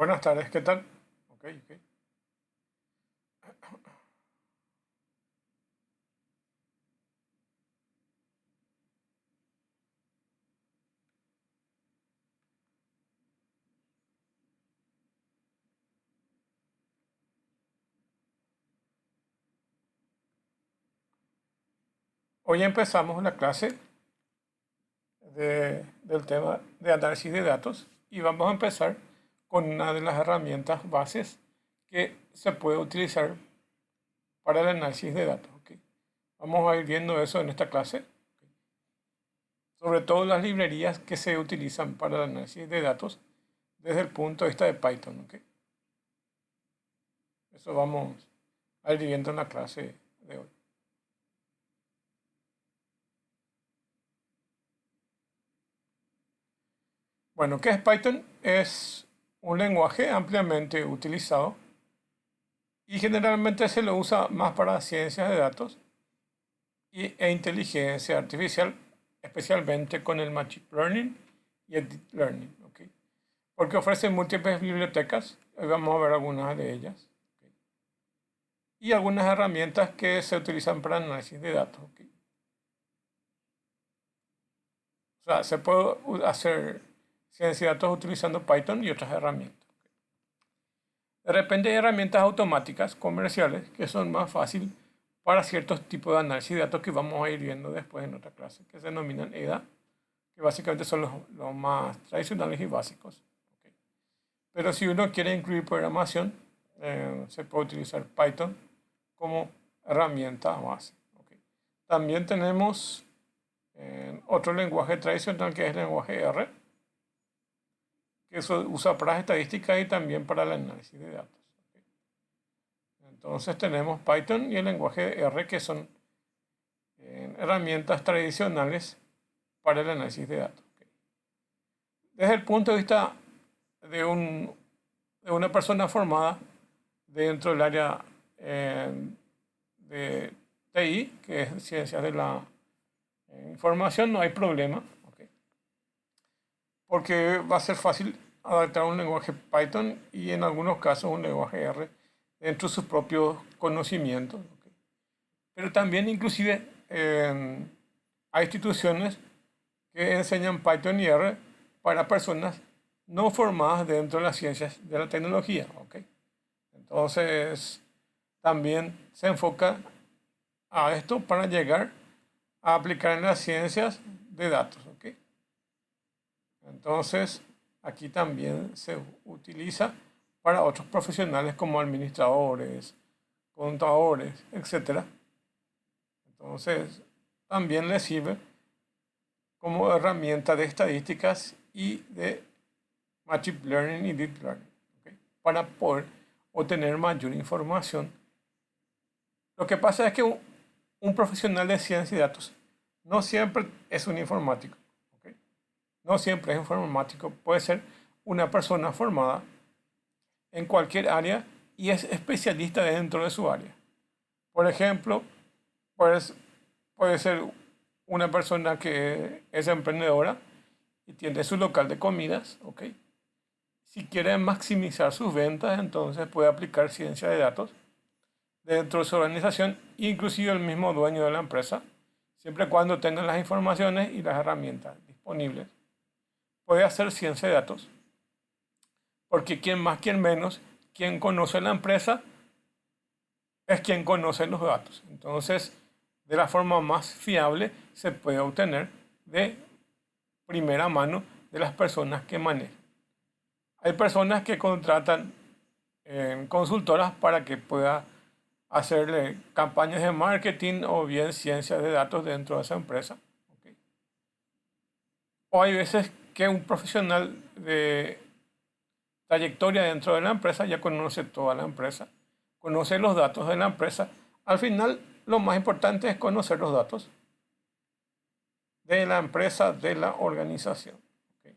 Buenas tardes, ¿qué tal? Ok, ok. Hoy empezamos la clase del tema de análisis de datos y vamos a empezar con una de las herramientas bases que se puede utilizar para el análisis de datos. Ok. Vamos a ir viendo eso en esta clase, sobre todo las librerías que se utilizan para el análisis de datos desde el punto de vista de Python. Ok. Eso vamos a ir viendo en la clase de hoy. Bueno, ¿qué es Python? Es un lenguaje ampliamente utilizado y generalmente se lo usa más para ciencias de datos e inteligencia artificial, especialmente con el Machine Learning y el Deep Learning, ¿ok? Porque ofrece múltiples bibliotecas, hoy vamos a ver algunas de ellas, ¿ok? Y algunas herramientas que se utilizan para análisis de datos, ¿ok? O sea, se puede hacer ciencia de datos utilizando Python y otras herramientas. De repente hay herramientas automáticas comerciales que son más fáciles para ciertos tipos de análisis de datos que vamos a ir viendo después en otra clase, que se denominan EDA, que básicamente son los más tradicionales y básicos. ¿Ok? Pero si uno quiere incluir programación, se puede utilizar Python como herramienta base. ¿Ok? También tenemos otro lenguaje tradicional que es el lenguaje R, que se usa para estadística y también para el análisis de datos. ¿Ok? Entonces tenemos Python y el lenguaje R, que son herramientas tradicionales para el análisis de datos. ¿Ok? Desde el punto de vista de, de una persona formada dentro del área de TI, que es ciencias de la información, no hay problema, ¿ok? Porque va a ser fácil adaptar un lenguaje Python y en algunos casos un lenguaje R dentro de sus propios conocimientos, ¿ok? Pero también inclusive hay instituciones que enseñan Python y R para personas no formadas dentro de las ciencias de la tecnología, ¿ok? Entonces, también se enfoca a esto para llegar a aplicar en las ciencias de datos, ¿ok? Entonces, aquí también se utiliza para otros profesionales como administradores, contadores, etcétera. Entonces, también les sirve como herramienta de estadísticas y de Machine Learning y Deep Learning, ¿ok? Para poder obtener mayor información. Lo que pasa es que un profesional de ciencia y datos no siempre es un informático, ¿ok? No siempre es informático, puede ser una persona formada en cualquier área y es especialista dentro de su área. Por ejemplo, pues, puede ser una persona que es emprendedora y tiene su local de comidas, ¿ok? Si quiere maximizar sus ventas, entonces puede aplicar ciencia de datos dentro de su organización, inclusive el mismo dueño de la empresa, siempre y cuando tengan las informaciones y las herramientas disponibles. Puede hacer ciencia de datos, porque quien más, quien menos, quien conoce la empresa es quien conoce los datos. Entonces, de la forma más fiable se puede obtener de primera mano de las personas que manejan. Hay personas que contratan consultoras para que pueda hacerle campañas de marketing o bien ciencias de datos dentro de esa empresa. ¿Ok? O hay veces que un profesional de trayectoria dentro de la empresa ya conoce toda la empresa, conoce los datos de la empresa. Al final, lo más importante es conocer los datos de la empresa, de la organización. ¿Ok?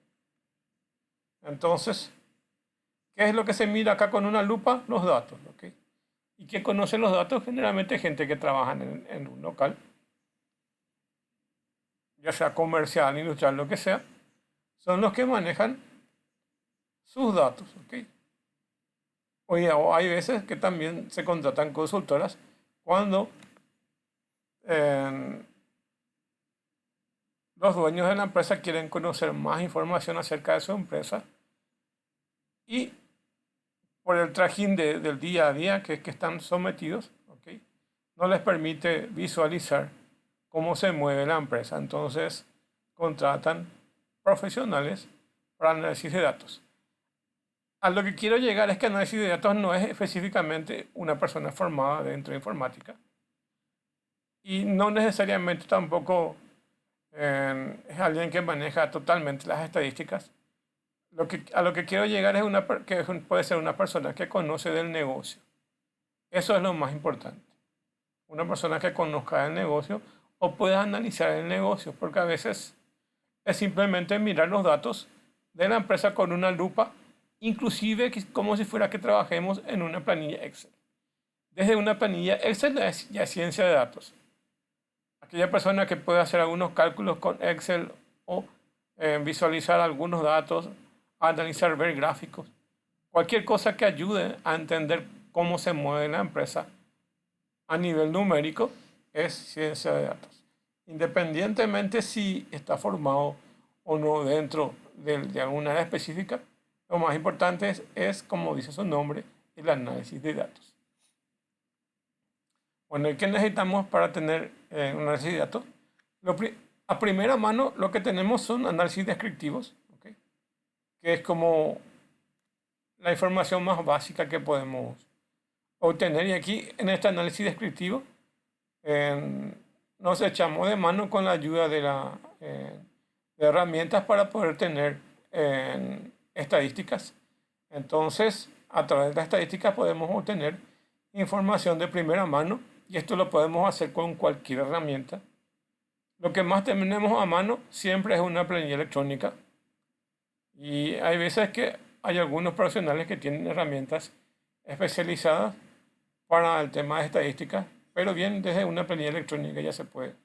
Entonces, ¿qué es lo que se mira acá con una lupa? Los datos. ¿Ok? ¿Y quién conoce los datos? Generalmente gente que trabaja en un local, ya sea comercial, industrial, lo que sea, son los que manejan sus datos. ¿Ok? Oye, o hay veces que también se contratan consultoras cuando eh, los dueños de la empresa quieren conocer más información acerca de su empresa y por el trajín del día a día que están sometidos, ¿ok? No les permite visualizar cómo se mueve la empresa. Entonces contratan profesionales para análisis de datos. A lo que quiero llegar es que análisis de datos no es específicamente una persona formada dentro de informática y no necesariamente tampoco es alguien que maneja totalmente las estadísticas. A lo que quiero llegar es que puede ser una persona que conoce del negocio. Eso es lo más importante. Una persona que conozca el negocio o pueda analizar el negocio, porque a veces es simplemente mirar los datos de la empresa con una lupa, inclusive como si fuera que trabajemos en una planilla Excel. Desde una planilla Excel ya es ciencia de datos. Aquella persona que puede hacer algunos cálculos con Excel o visualizar algunos datos, analizar, ver gráficos, cualquier cosa que ayude a entender cómo se mueve la empresa a nivel numérico es ciencia de datos. Independientemente si está formado o no dentro de alguna área específica, lo más importante es, como dice su nombre, el análisis de datos. Bueno, ¿y qué necesitamos para tener un análisis de datos? A primera mano lo que tenemos son análisis descriptivos, ¿ok? Que es como la información más básica que podemos obtener. Y aquí en este análisis descriptivo nos echamos de mano con la ayuda de herramientas para poder tener estadísticas. Entonces, a través de las estadísticas podemos obtener información de primera mano y esto lo podemos hacer con cualquier herramienta. Lo que más tenemos a mano siempre es una planilla electrónica y hay veces que hay algunos profesionales que tienen herramientas especializadas para el tema de estadística, pero bien desde una planilla electrónica ya se puede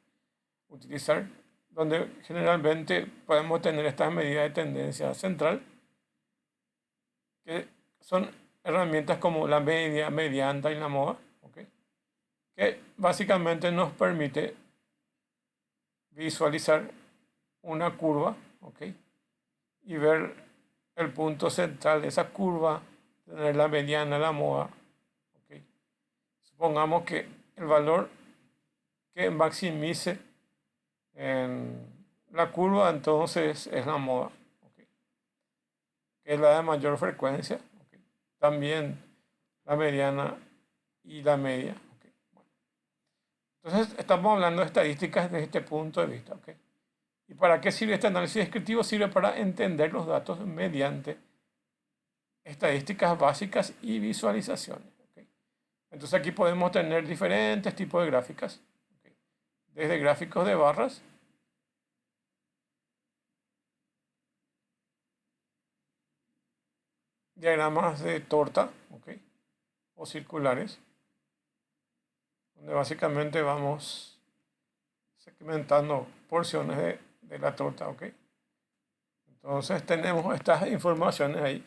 utilizar, donde generalmente podemos tener estas medidas de tendencia central, que son herramientas como la media, mediana y la moda, ¿okay? Que básicamente nos permite visualizar una curva, ¿okay? Y ver el punto central de esa curva, tener la mediana, la moda, ¿okay? Supongamos que el valor que maximice en la curva entonces es la moda, ¿okay? Que es la de mayor frecuencia, ¿okay? También la mediana y la media, ¿okay? Bueno, entonces estamos hablando de estadísticas desde este punto de vista, ¿okay? ¿Y para qué sirve este análisis descriptivo? Sirve para entender los datos mediante estadísticas básicas y visualizaciones, ¿okay? Entonces aquí podemos tener diferentes tipos de gráficas, ¿okay? Desde gráficos de barras, diagramas de torta, ¿okay? O circulares, donde básicamente vamos segmentando porciones de la torta, ¿ok? Entonces tenemos estas informaciones ahí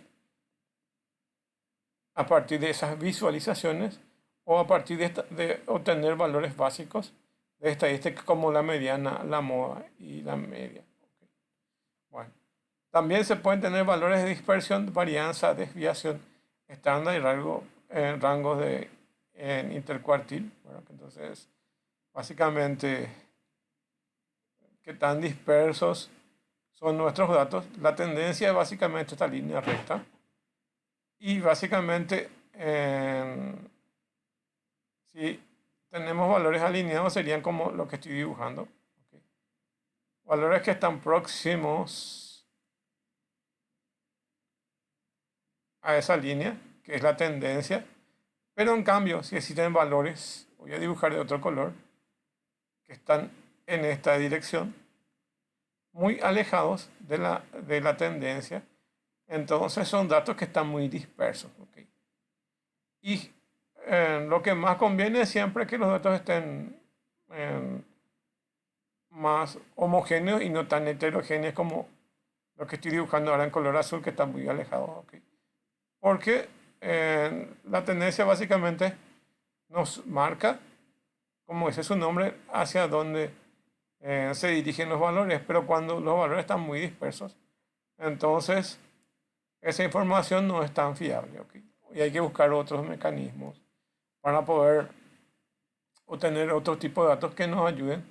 a partir de esas visualizaciones o a partir de obtener valores básicos de estadísticas como la mediana, la moda y la media, ¿ok? Bueno, también se pueden tener valores de dispersión, varianza, desviación, estándar y rangos de intercuartil. Bueno, entonces, básicamente, qué tan dispersos son nuestros datos. La tendencia es básicamente esta línea recta. Y básicamente, si tenemos valores alineados, serían como lo que estoy dibujando, ¿ok? Valores que están próximos a esa línea, que es la tendencia. Pero en cambio, si existen valores, voy a dibujar de otro color, que están en esta dirección, muy alejados de la tendencia, entonces son datos que están muy dispersos, ¿okay? Y lo que más conviene es siempre que los datos estén más homogéneos y no tan heterogéneos como lo que estoy dibujando ahora en color azul, que está muy alejado, ¿okay? Porque la tendencia básicamente nos marca, como dice su nombre, hacia dónde se dirigen los valores, pero cuando los valores están muy dispersos, entonces esa información no es tan fiable, ¿ok? Y hay que buscar otros mecanismos para poder obtener otro tipo de datos que nos ayuden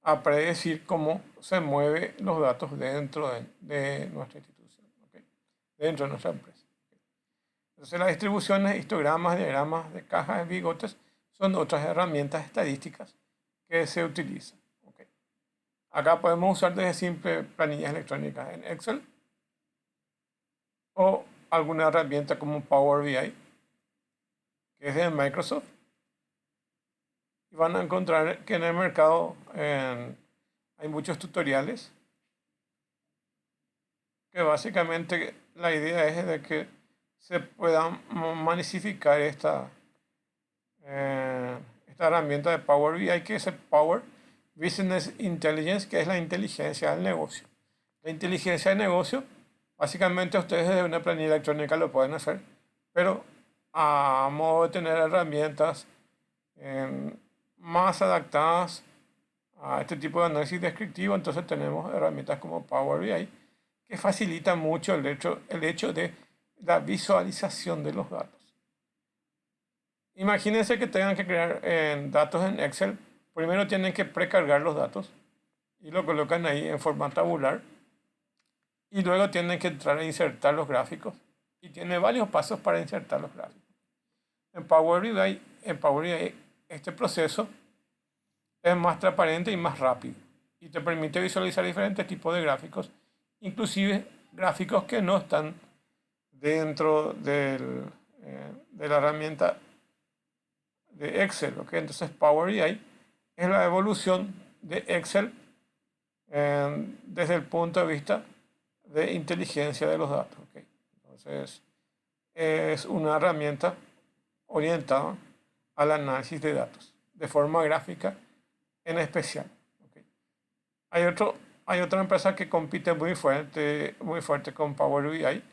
a predecir cómo se mueven los datos dentro de nuestra institución, ¿ok? Dentro de nuestra empresa. Entonces las distribuciones, histogramas, diagramas de cajas, de bigotes son otras herramientas estadísticas que se utilizan, ¿ok? Acá podemos usar desde simples planillas electrónicas en Excel o alguna herramienta como Power BI, que es de Microsoft. Y van a encontrar que en el mercado hay muchos tutoriales que básicamente la idea es de que se pueda magnificar esta herramienta de Power BI, que es el Power Business Intelligence, que es la inteligencia del negocio. La inteligencia del negocio, básicamente ustedes desde una planilla electrónica lo pueden hacer, pero a modo de tener herramientas más adaptadas a este tipo de análisis descriptivo, entonces tenemos herramientas como Power BI, que facilita mucho el hecho de la visualización de los datos. Imagínense que tengan que crear datos en Excel. Primero tienen que precargar los datos y lo colocan ahí en forma tabular. Y luego tienen que entrar a insertar los gráficos. Y tiene varios pasos para insertar los gráficos. En Power BI este proceso es más transparente y más rápido. Y te permite visualizar diferentes tipos de gráficos, inclusive gráficos que no están dentro de la herramienta de Excel, ¿ok? Entonces Power BI es la evolución de Excel desde el punto de vista de inteligencia de los datos, ¿ok? Entonces es una herramienta orientada al análisis de datos de forma gráfica en especial, ¿ok? Hay otra empresa que compite muy fuerte con Power BI,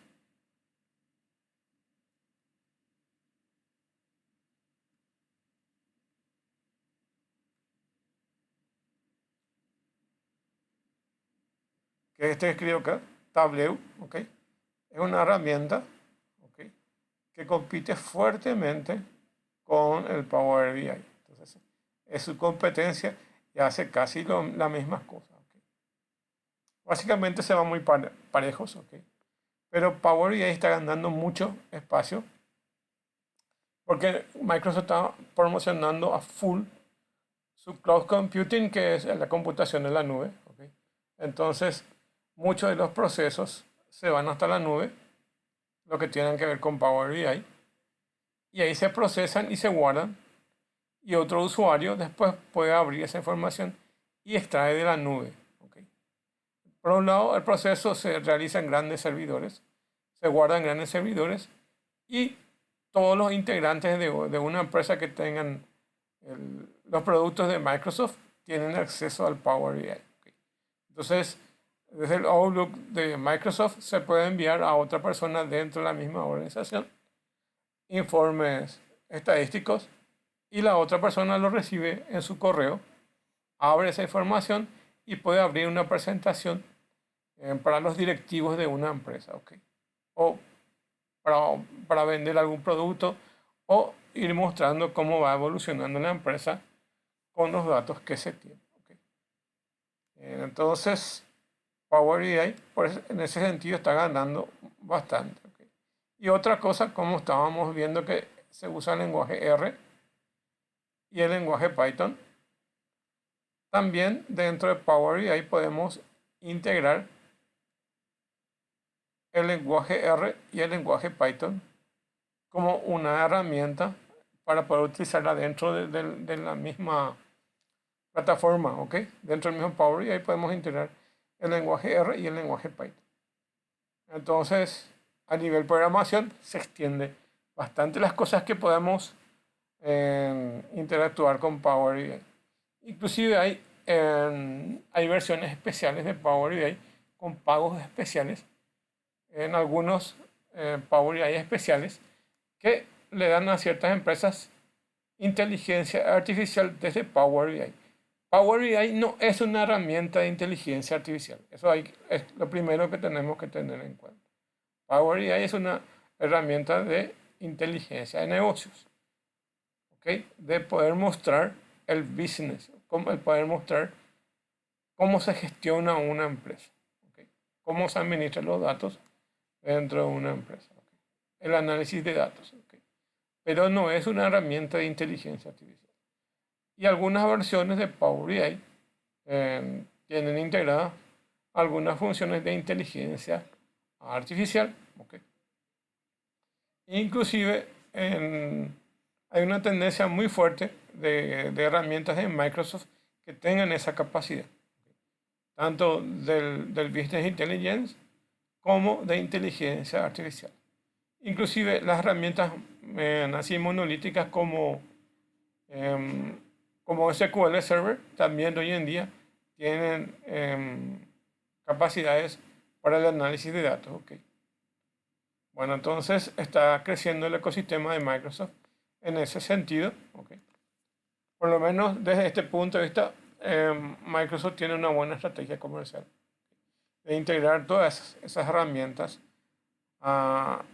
que este escrito acá, Tableau, ¿ok? Es una herramienta, ¿ok?, que compite fuertemente con el Power BI. Entonces, es su competencia y hace casi las mismas cosas, ¿ok? Básicamente se van muy parejos, ¿ok? Pero Power BI está ganando mucho espacio porque Microsoft está promocionando a full su cloud computing, que es la computación en la nube, ¿ok? Entonces, muchos de los procesos se van hasta la nube, lo que tienen que ver con Power BI, y ahí se procesan y se guardan, y otro usuario después puede abrir esa información y extrae de la nube, ¿ok? Por un lado, el proceso se realiza en grandes servidores, se guarda en grandes servidores, y todos los integrantes de una empresa que tengan los productos de Microsoft tienen acceso al Power BI, ¿ok? Entonces, desde el Outlook de Microsoft se puede enviar a otra persona dentro de la misma organización informes estadísticos y la otra persona lo recibe en su correo, abre esa información y puede abrir una presentación para los directivos de una empresa, ¿ok? O para vender algún producto o ir mostrando cómo va evolucionando la empresa con los datos que se tienen, ¿ok? Entonces, Power BI en ese sentido está ganando bastante, ¿ok? Y otra cosa, como estábamos viendo que se usa el lenguaje R y el lenguaje Python, también dentro de Power BI podemos integrar el lenguaje R y el lenguaje Python como una herramienta para poder utilizarla dentro de la misma plataforma, ¿ok? Dentro del mismo Power BI podemos integrar el lenguaje R y el lenguaje Python. Entonces, a nivel programación se extiende bastante las cosas que podemos interactuar con Power BI. Inclusive hay versiones especiales de Power BI con pagos especiales. En algunos Power BI especiales que le dan a ciertas empresas inteligencia artificial desde Power BI. Power BI no es una herramienta de inteligencia artificial. Eso es lo primero que tenemos que tener en cuenta. Power BI es una herramienta de inteligencia de negocios, ¿ok? De poder mostrar el business, el poder mostrar cómo se gestiona una empresa, ¿ok? Cómo se administran los datos dentro de una empresa, ¿ok? El análisis de datos, ¿ok? Pero no es una herramienta de inteligencia artificial. Y algunas versiones de Power BI tienen integradas algunas funciones de inteligencia artificial, ¿ok? Inclusive hay una tendencia muy fuerte de herramientas de Microsoft que tengan esa capacidad, tanto del Business Intelligence como de inteligencia artificial. Inclusive las herramientas así monolíticas em, como SQL Server también hoy en día tienen capacidades para el análisis de datos. ¿Ok? Bueno, entonces está creciendo el ecosistema de Microsoft en ese sentido. ¿Ok? Por lo menos desde este punto de vista, Microsoft tiene una buena estrategia comercial de integrar todas esas herramientas a,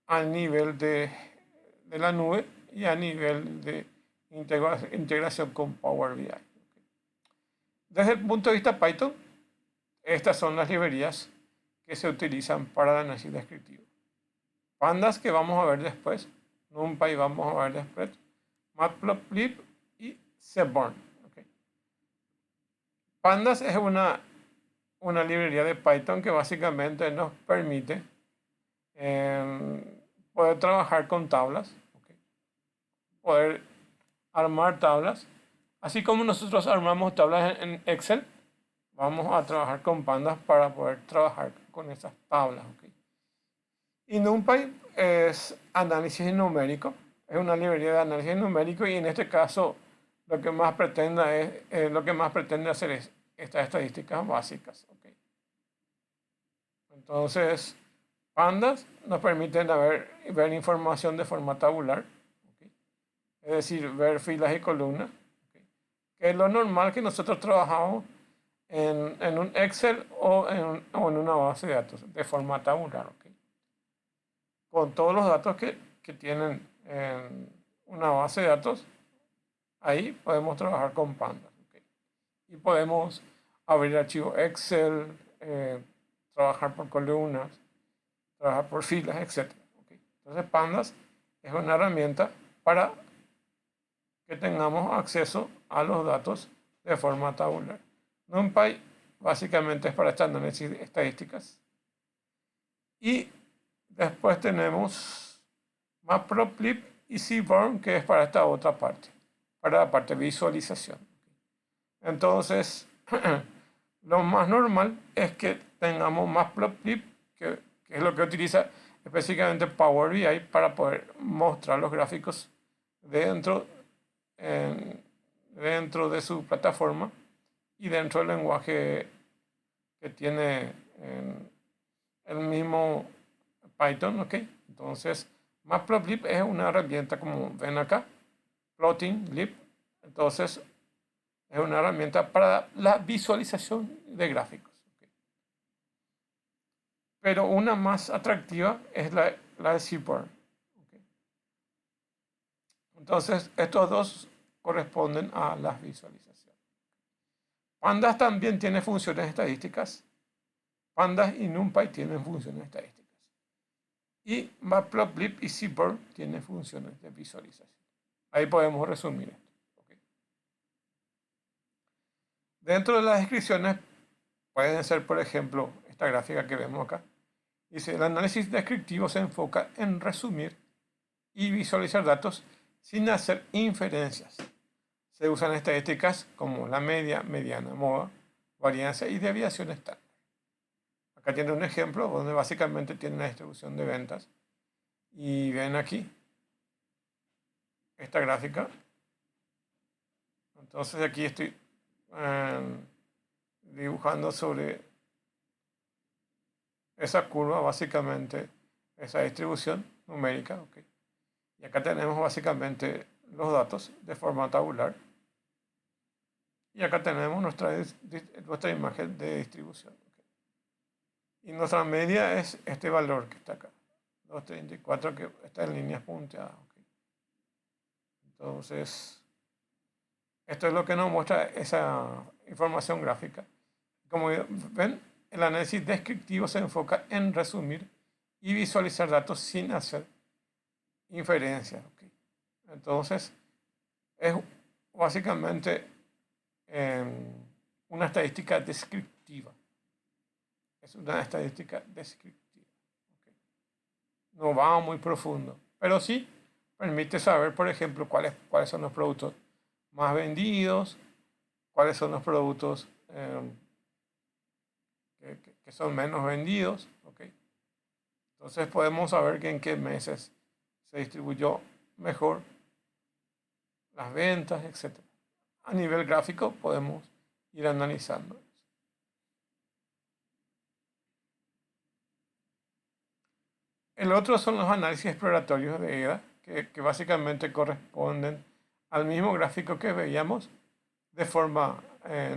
al nivel de la nube y a nivel de integración con Power BI. Desde el punto de vista Python, estas son las librerías que se utilizan para el análisis descriptivo. Pandas, que vamos a ver después, NumPy vamos a ver después, Matplotlib y Seaborn. ¿Okay? Pandas es una librería de Python que básicamente nos permite poder trabajar con tablas, ¿okay? Poder armar tablas, así como nosotros armamos tablas en Excel, vamos a trabajar con Pandas para poder trabajar con esas tablas. ¿Okay? Y NumPy es análisis numérico, es una librería de análisis numérico y en este caso lo que más pretende hacer es estas estadísticas básicas. ¿Okay? Entonces, Pandas nos permiten ver información de forma tabular, ¿okay? Es decir, ver filas y columnas, ¿okay? Que es lo normal que nosotros trabajamos en un Excel o en una base de datos de forma tabular, ¿okay? Con todos los datos que tienen en una base de datos, ahí podemos trabajar con Pandas, ¿okay? Y podemos abrir archivos Excel, trabajar por columnas, trabajar por filas, etc. ¿Okay? Entonces Pandas es una herramienta para que tengamos acceso a los datos de forma tabular. NumPy básicamente es para este análisis de estadísticas. Y después tenemos Matplotlib y Seaborn, que es para esta otra parte, para la parte de visualización. Entonces, lo más normal es que tengamos Matplotlib, que es lo que utiliza específicamente Power BI para poder mostrar los gráficos dentro de su plataforma y dentro del lenguaje que tiene el mismo Python, ¿ok? Entonces, Matplotlib es una herramienta como ven acá, plotting lib, entonces es una herramienta para la visualización de gráficos. ¿Okay? Pero una más atractiva es la de Seaborn. ¿Okay? Entonces, estos dos corresponden a las visualizaciones. Pandas también tiene funciones estadísticas. Pandas y NumPy tienen funciones estadísticas. Y Matplotlib y Seaborn tienen funciones de visualización. Ahí podemos resumir esto. ¿Okay? Dentro de las descripciones pueden ser, por ejemplo, esta gráfica que vemos acá. Dice, el análisis descriptivo se enfoca en resumir y visualizar datos sin hacer inferencias. Se usan estadísticas como la media, mediana, moda, varianza y desviación estándar. Acá tiene un ejemplo donde básicamente tiene una distribución de ventas. Y ven aquí esta gráfica. Entonces aquí estoy dibujando sobre esa curva, básicamente esa distribución numérica. ¿Okay? Y acá tenemos básicamente los datos de forma tabular. Y acá tenemos nuestra imagen de distribución. ¿Ok? Y nuestra media es este valor que está acá, 234, que está en líneas punteadas. ¿Ok? Entonces, esto es lo que nos muestra esa información gráfica. Como ven, el análisis descriptivo se enfoca en resumir y visualizar datos sin hacer inferencias. ¿Ok? Entonces, es básicamente una estadística descriptiva. Es una estadística descriptiva. ¿Ok? No va muy profundo, pero sí permite saber, por ejemplo, cuáles son los productos más vendidos, cuáles son los productos que son menos vendidos. ¿Ok? Entonces podemos saber que en qué meses se distribuyó mejor las ventas, etc. A nivel gráfico podemos ir analizando. El otro son los análisis exploratorios de EDA, que básicamente corresponden al mismo gráfico que veíamos de forma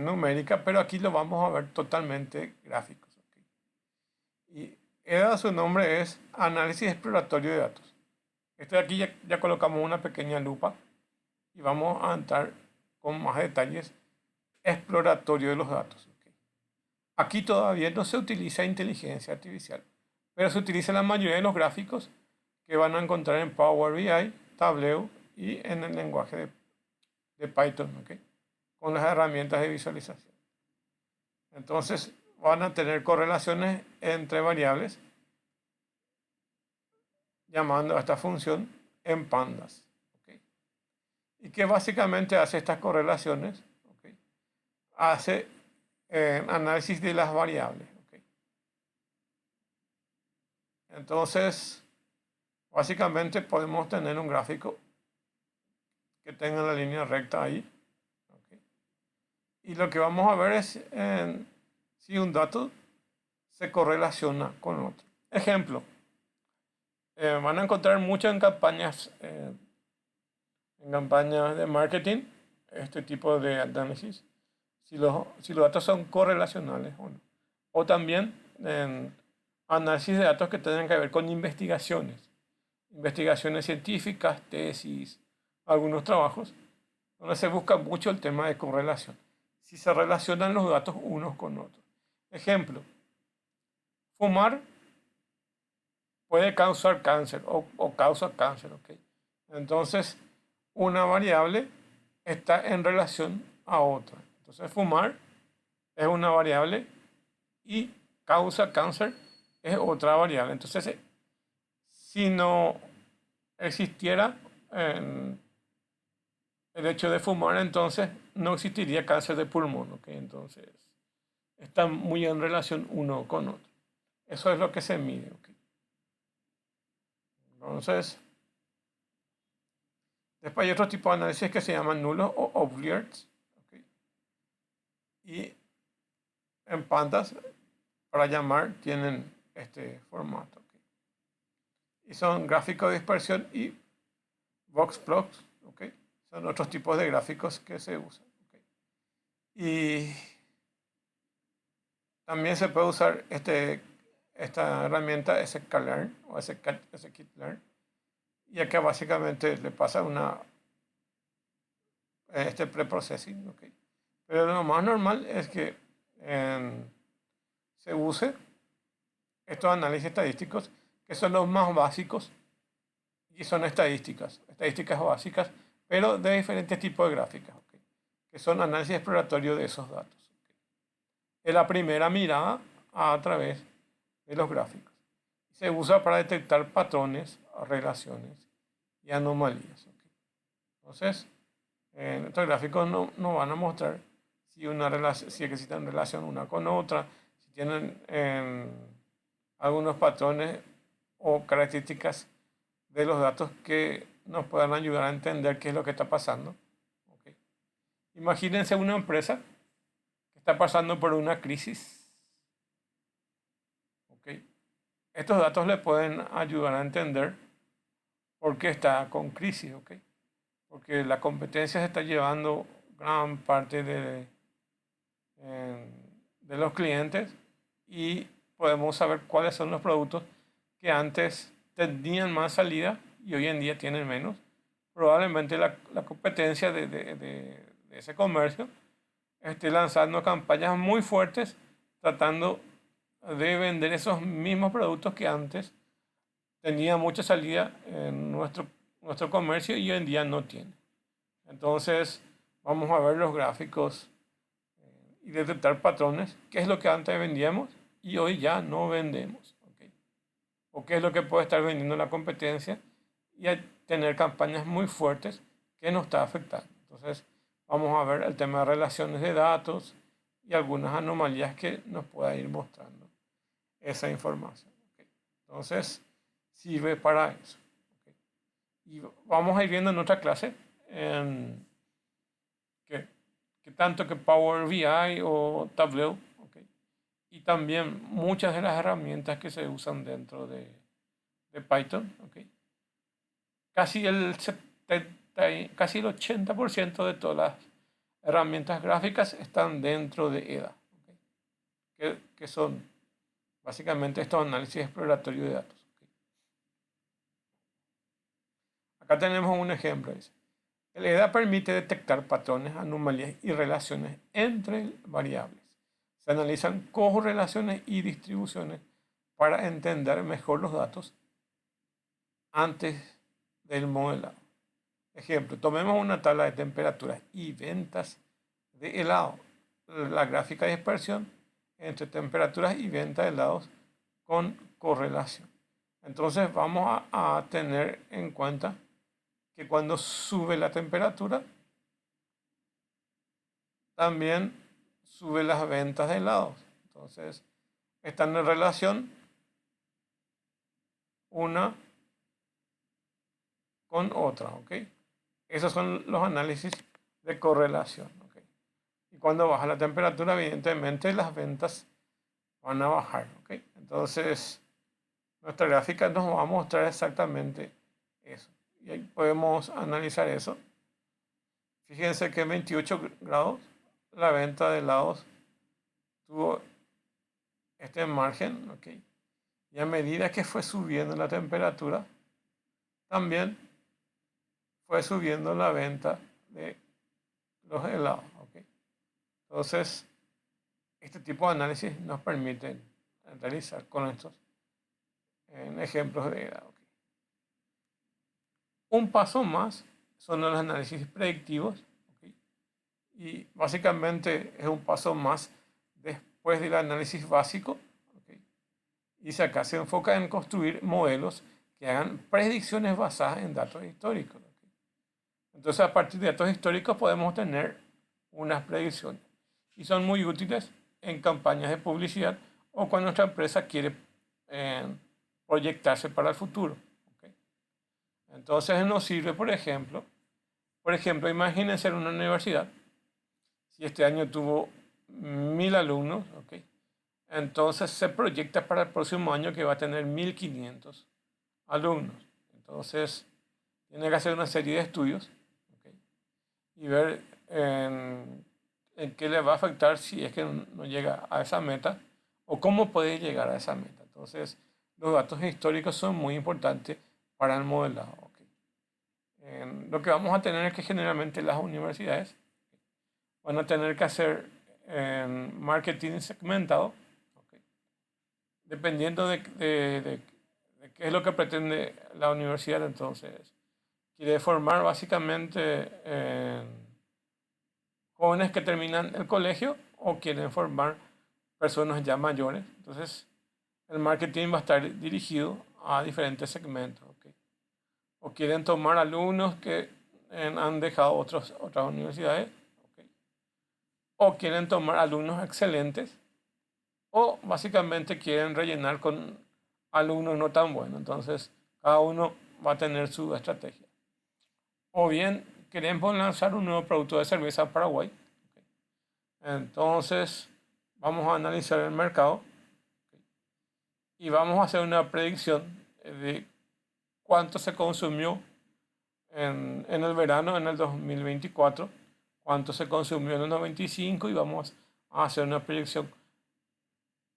numérica, pero aquí lo vamos a ver totalmente gráficos. ¿Ok? Y EDA, su nombre es Análisis Exploratorio de Datos. Aquí ya colocamos una pequeña lupa y vamos a entrar con más detalles exploratorio de los datos. ¿Ok? Aquí todavía no se utiliza inteligencia artificial, pero se utiliza la mayoría de los gráficos que van a encontrar en Power BI, Tableau y en el lenguaje de Python, ¿ok? Con las herramientas de visualización. Entonces van a tener correlaciones entre variables llamando a esta función en pandas. ¿Ok? Y que básicamente hace estas correlaciones, ¿ok? Hace análisis de las variables. ¿Ok? Entonces, básicamente podemos tener un gráfico que tenga la línea recta ahí. ¿Ok? Y lo que vamos a ver es si un dato se correlaciona con otro. Ejemplo, van a encontrar mucho en campañas de marketing, este tipo de análisis, si los datos son correlacionales o no. O también en análisis de datos que tengan que ver con investigaciones científicas, tesis, algunos trabajos, donde se busca mucho el tema de correlación. Si se relacionan los datos unos con otros. Ejemplo, fumar puede causar cáncer o causa cáncer. ¿Ok? Entonces, una variable está en relación a otra. Entonces, fumar es una variable y causa cáncer es otra variable. Entonces, si no existiera el hecho de fumar, entonces no existiría cáncer de pulmón. ¿Ok? Entonces, están muy en relación uno con otro. Eso es lo que se mide. ¿Ok? Entonces, después hay otro tipo de análisis que se llaman nulos o outliers. ¿Ok? Y en pandas, para llamar, tienen este formato. ¿Ok? Y son gráficos de dispersión y voxplots. ¿Ok? Son otros tipos de gráficos que se usan. ¿Ok? Y también se puede usar esta herramienta sklearn o scikit-learn. Y acá básicamente le pasa este preprocessing. ¿Ok? Pero lo más normal es que se use estos análisis estadísticos, que son los más básicos y son estadísticas básicas, pero de diferentes tipos de gráficas, ¿ok? Que son análisis exploratorio de esos datos. ¿Ok? Es la primera mirada a través de los gráficos. Se usa para detectar patrones, relaciones y anomalías. ¿Ok? Entonces, estos gráficos no van a mostrar si existen relación una con otra, si tienen algunos patrones o características de los datos que nos puedan ayudar a entender qué es lo que está pasando. ¿Ok? Imagínense una empresa que está pasando por una crisis. ¿Ok? Estos datos le pueden ayudar a entender porque está con crisis, ¿ok? Porque la competencia se está llevando gran parte de los clientes y podemos saber cuáles son los productos que antes tenían más salida y hoy en día tienen menos. Probablemente la competencia de ese comercio esté lanzando campañas muy fuertes tratando de vender esos mismos productos que antes tenía mucha salida en nuestro comercio y hoy en día no tiene. Entonces vamos a ver los gráficos y detectar patrones, qué es lo que antes vendíamos y hoy ya no vendemos, ¿ok? O qué es lo que puede estar vendiendo la competencia y tener campañas muy fuertes que nos está afectando. Entonces vamos a ver el tema de relaciones de datos y algunas anomalías que nos pueda ir mostrando esa información, ¿ok? Entonces sirve para eso, ¿ok? Y vamos a ir viendo en otra clase en que tanto que Power BI o Tableau, ¿ok? Y también muchas de las herramientas que se usan dentro de Python, ¿ok? Casi el casi el 80% de todas las herramientas gráficas están dentro de EDA, ¿ok? Que son básicamente estos análisis exploratorios de datos, ¿ok? Acá tenemos un ejemplo. Dice, el EDA permite detectar patrones, anomalías y relaciones entre variables. Se analizan correlaciones y distribuciones para entender mejor los datos antes del modelado. Ejemplo, tomemos una tabla de temperaturas y ventas de helado. La gráfica de dispersión entre temperaturas y venta de helados con correlación. Entonces vamos a tener en cuenta que cuando sube la temperatura, también sube las ventas de helados. Entonces, están en relación una con otra, ¿ok? Esos son los análisis de correlación, ¿ok? Y cuando baja la temperatura, evidentemente las ventas van a bajar, ¿ok? Entonces, nuestra gráfica nos va a mostrar exactamente eso. Y ahí podemos analizar eso. Fíjense que en 28 grados la venta de helados tuvo este margen, ¿ok? Y a medida que fue subiendo la temperatura, también fue subiendo la venta de los helados, ¿ok? Entonces, este tipo de análisis nos permite realizar con estos ejemplos de edad, ¿ok? Un paso más son los análisis predictivos, ¿ok? Y básicamente es un paso más después del análisis básico, ¿ok? Y acá se enfoca en construir modelos que hagan predicciones basadas en datos históricos, ¿ok? Entonces, a partir de datos históricos podemos tener unas predicciones y son muy útiles en campañas de publicidad o cuando nuestra empresa quiere eh, proyectarse para el futuro, ¿ok? Entonces nos sirve, por ejemplo, imagínense en una universidad, si este año tuvo 1.000 alumnos, ¿ok? Entonces se proyecta para el próximo año que va a tener 1.500 alumnos. Entonces tiene que hacer una serie de estudios, ¿ok? Y ver en qué le va a afectar si es que no llega a esa meta o cómo puede llegar a esa meta. Entonces los datos históricos son muy importantes para el modelado, ¿ok? Lo que vamos a tener es que generalmente las universidades van a tener que hacer marketing segmentado, ¿ok? Dependiendo de qué es lo que pretende la universidad. Entonces quiere formar básicamente jóvenes que terminan el colegio o quieren formar personas ya mayores. Entonces el marketing va a estar dirigido a diferentes segmentos, ¿ok? O quieren tomar alumnos que han dejado otras universidades, ¿ok? O quieren tomar alumnos excelentes, o básicamente quieren rellenar con alumnos no tan buenos. Entonces, cada uno va a tener su estrategia. O bien, queremos lanzar un nuevo producto de cerveza en Paraguay, ¿ok? Entonces, vamos a analizar el mercado, ¿ok? Y vamos a hacer una predicción de cuánto se consumió en el verano, en el 2024, cuánto se consumió en el 95 y vamos a hacer una proyección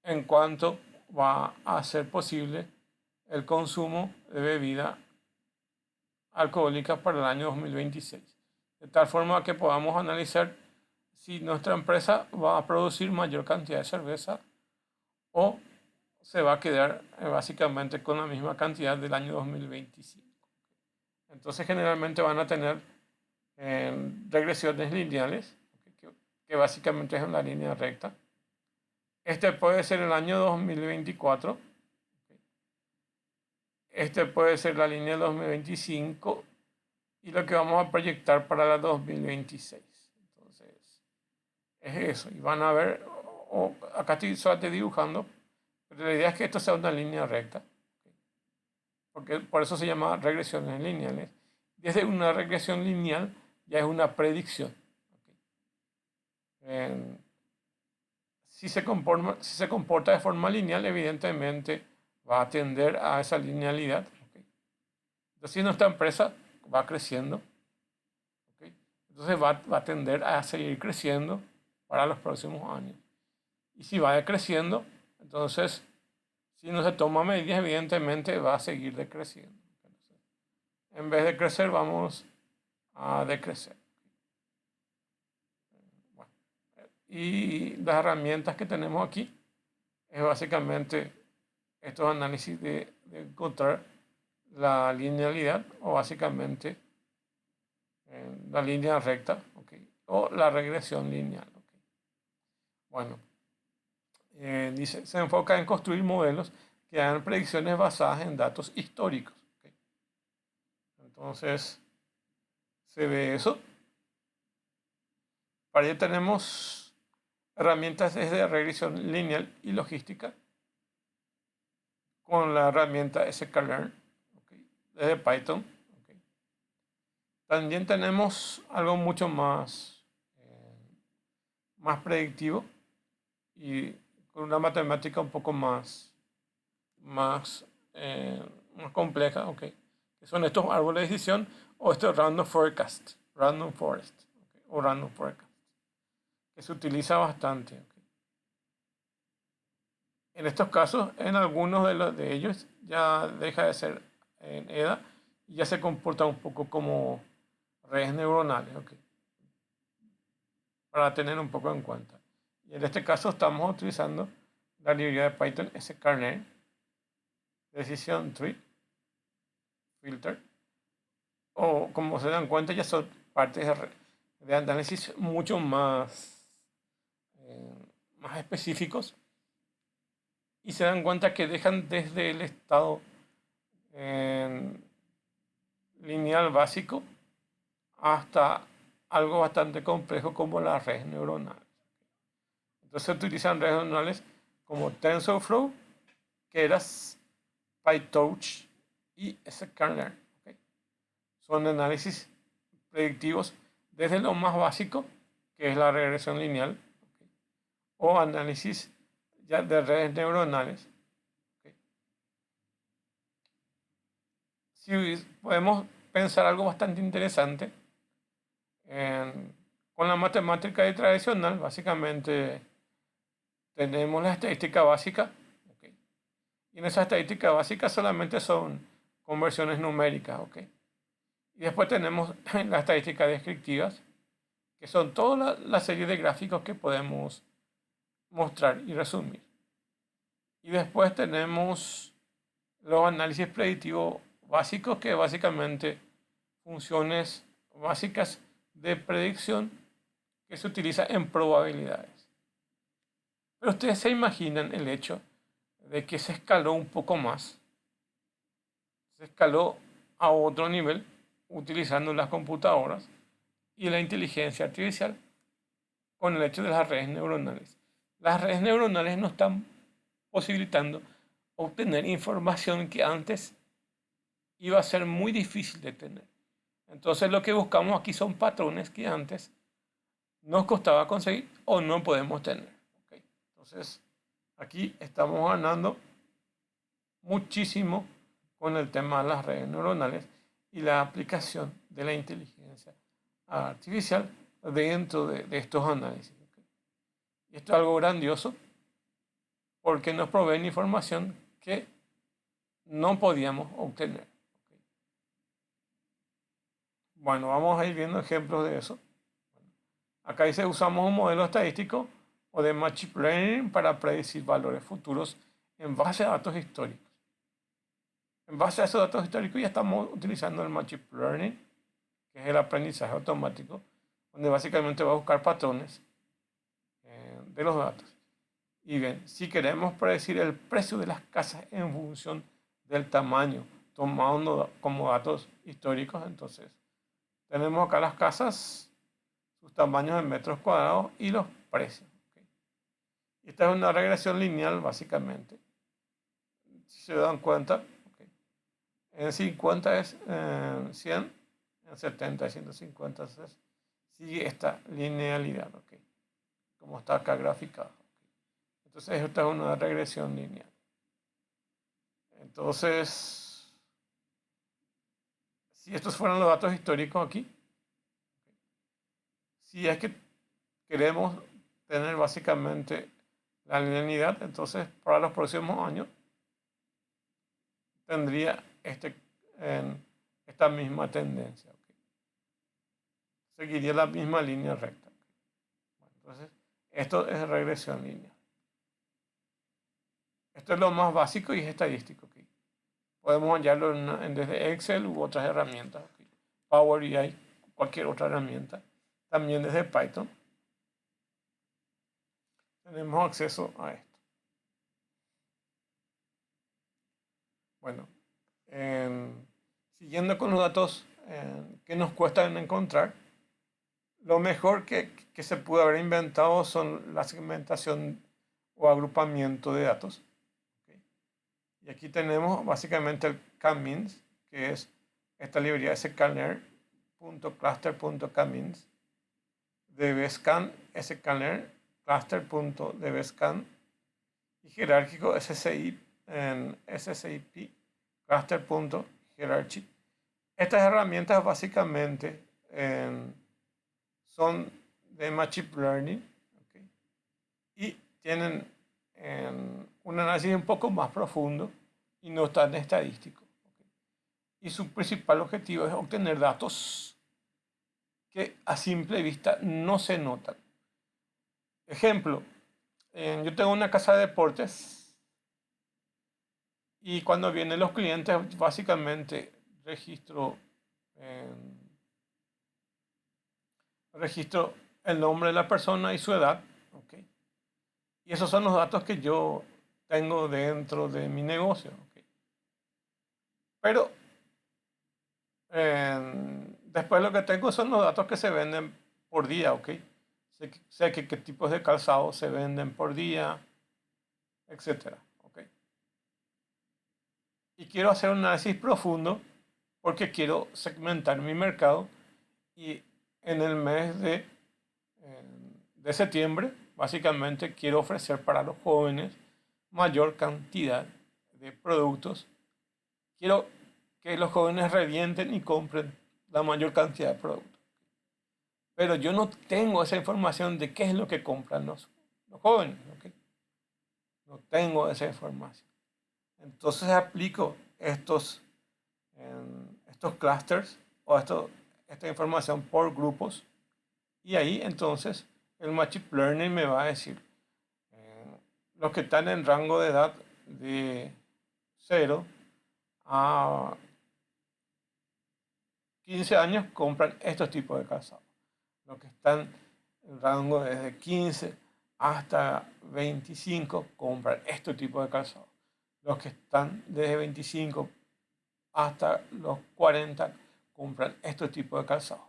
en cuánto va a ser posible el consumo de bebida alcohólica para el año 2026. De tal forma que podamos analizar si nuestra empresa va a producir mayor cantidad de cerveza o se va a quedar básicamente con la misma cantidad del año 2025. Entonces generalmente van a tener regresiones lineales, que básicamente es una línea recta. Este puede ser el año 2024. Este puede ser la línea 2025 y lo que vamos a proyectar para la 2026. Entonces, es eso. Y van a ver, acá estoy solamente dibujando, pero la idea es que esto sea una línea recta. Porque por eso se llama regresiones lineales. Desde una regresión lineal ya es una predicción. Si se comporta de forma lineal, evidentemente va a tender a esa linealidad. Entonces, si nuestra empresa va creciendo, entonces va a tender a seguir creciendo para los próximos años. Y si va decreciendo, entonces, si no se toma medidas, evidentemente va a seguir decreciendo. Entonces, en vez de crecer, vamos a decrecer. Bueno, y las herramientas que tenemos aquí es básicamente estos análisis de encontrar la linealidad o básicamente la línea recta, o la regresión lineal. Bueno, dice, se enfoca en construir modelos que hagan predicciones basadas en datos históricos. Entonces, se ve eso. Para ello tenemos herramientas desde regresión lineal y logística con la herramienta sklearn, desde Python. También tenemos algo mucho más predictivo y con una matemática un poco más compleja, que son estos árboles de decisión o estos random forest, o random forecast, que se utiliza bastante. En estos casos, en algunos de ellos ya deja de ser en EDA y ya se comporta un poco como redes neuronales, para tener un poco en cuenta. Y en este caso estamos utilizando la librería de Python sklearn, Decision Tree Filter, o como se dan cuenta ya son partes de análisis mucho más específicos y se dan cuenta que dejan desde el estado lineal básico hasta algo bastante complejo como las redes neuronales. Entonces se utilizan redes neuronales como TensorFlow, Keras, PyTorch y sklearn. Son análisis predictivos desde lo más básico, que es la regresión lineal, o análisis ya de redes neuronales. Si podemos pensar algo bastante interesante con la matemática tradicional, básicamente tenemos la estadística básica, y en esa estadística básica solamente son conversiones numéricas, y después tenemos las estadísticas descriptivas, que son toda la serie de gráficos que podemos mostrar y resumir. Y después tenemos los análisis predictivos básicos, que básicamente funciones básicas de predicción que se utiliza en probabilidades. Pero ustedes se imaginan el hecho de que se escaló un poco más, se escaló a otro nivel utilizando las computadoras y la inteligencia artificial con el hecho de las redes neuronales. Las redes neuronales nos están posibilitando obtener información que antes iba a ser muy difícil de tener. Entonces lo que buscamos aquí son patrones que antes nos costaba conseguir o no podemos tener. Entonces aquí estamos ganando muchísimo con el tema de las redes neuronales y la aplicación de la inteligencia artificial dentro de estos análisis. ¿Okay? Y esto es algo grandioso porque nos proveen información que no podíamos obtener. ¿Okay? Bueno, vamos a ir viendo ejemplos de eso. Acá dice, usamos un modelo estadístico o de Machine Learning para predecir valores futuros en base a datos históricos. En base a esos datos históricos ya estamos utilizando el Machine Learning, que es el aprendizaje automático, donde básicamente va a buscar patrones de los datos. Y bien, si queremos predecir el precio de las casas en función del tamaño, tomando como datos históricos, entonces tenemos acá las casas, sus tamaños en metros cuadrados y los precios. ¿Okay? Esta es una regresión lineal básicamente. Si se dan cuenta, ¿okay? En 50 es 100, en 70 es 150, entonces sigue esta linealidad, ¿okay? Como está acá graficado. ¿Okay? Entonces esta es una regresión lineal. Entonces, si estos fueran los datos históricos aquí, si es que queremos tener básicamente la linealidad, entonces para los próximos años tendría esta misma tendencia. ¿Okay? Seguiría la misma línea recta. ¿Okay? Bueno, entonces, esto es regresión lineal. Esto es lo más básico y es estadístico. ¿Okay? Podemos hallarlo desde Excel u otras herramientas. ¿Okay? Power BI, cualquier otra herramienta. También desde Python. Tenemos acceso a esto. Bueno, siguiendo con los datos que nos cuestan encontrar, lo mejor que se pudo haber inventado son la segmentación o agrupamiento de datos. ¿Okay? Y aquí tenemos básicamente el k-means, que es esta librería scanner.cluster.k-means, dbscan, scanner, cluster.dbscan y jerárquico SSI en SSIP, cluster.hierarchy. Estas herramientas básicamente son de Machine Learning, ¿okay? Y tienen un análisis un poco más profundo y no tan estadístico. ¿Okay? Y su principal objetivo es obtener datos que a simple vista no se notan. Ejemplo, yo tengo una casa de deportes y cuando vienen los clientes básicamente registro el nombre de la persona y su edad. ¿Okay? Y esos son los datos que yo tengo dentro de mi negocio. ¿Okay? Pero después lo que tengo son los datos que se venden por día. ¿Okay? Sé qué tipos de calzado se venden por día, etc. ¿Okay? Y quiero hacer un análisis profundo porque quiero segmentar mi mercado y en el mes de septiembre, básicamente quiero ofrecer para los jóvenes mayor cantidad de productos. Quiero que los jóvenes revienten y compren la mayor cantidad de productos. Pero yo no tengo esa información de qué es lo que compran los jóvenes. ¿Okay? No tengo esa información. Entonces aplico estos clusters o esta información por grupos y ahí entonces el Machine Learning me va a decir los que están en rango de edad de 0 a 15 años compran estos tipos de calzado. Los que están en rango desde 15 hasta 25 compran este tipo de calzado. Los que están desde 25 hasta los 40 compran este tipo de calzado.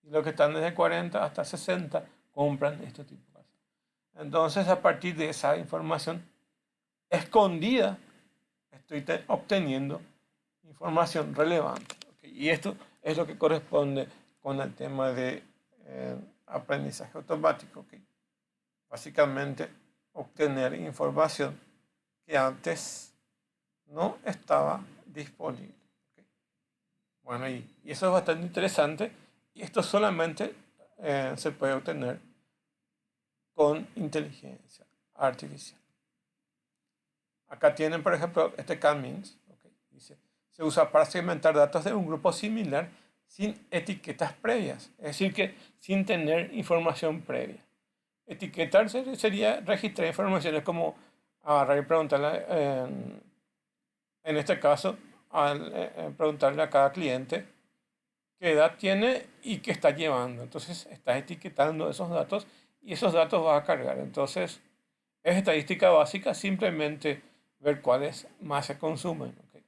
Y los que están desde 40 hasta 60 compran este tipo de calzado. Entonces, a partir de esa información escondida, estoy obteniendo información relevante. ¿Okay? Y esto es lo que corresponde con el tema de aprendizaje automático. ¿Okay? Básicamente, obtener información que antes no estaba disponible. ¿Ok? Bueno, y eso es bastante interesante. Y esto solamente se puede obtener con inteligencia artificial. Acá tienen, por ejemplo, este Cummings. ¿Ok? Dice, se usa para segmentar datos de un grupo similar sin etiquetas previas. Es decir, que sin tener información previa. Etiquetar sería registrar informaciones como agarrar y preguntarle, en este caso, preguntarle a cada cliente qué edad tiene y qué está llevando. Entonces, estás etiquetando esos datos y esos datos vas a cargar. Entonces, es estadística básica, simplemente ver cuáles más se consumen. ¿Ok?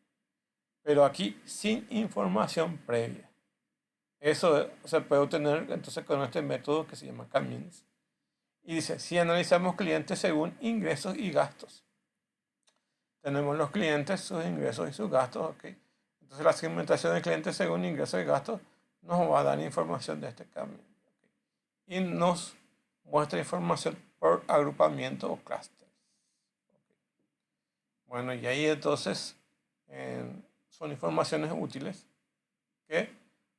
Pero aquí sin información previa. Eso se puede obtener entonces con este método que se llama Cummings. Y dice, si analizamos clientes según ingresos y gastos. Tenemos los clientes, sus ingresos y sus gastos. ¿Ok? Entonces la segmentación de clientes según ingresos y gastos nos va a dar información de este cambio. ¿Ok? Y nos muestra información por agrupamiento o clústeres. ¿Ok? Bueno, y ahí entonces son informaciones útiles que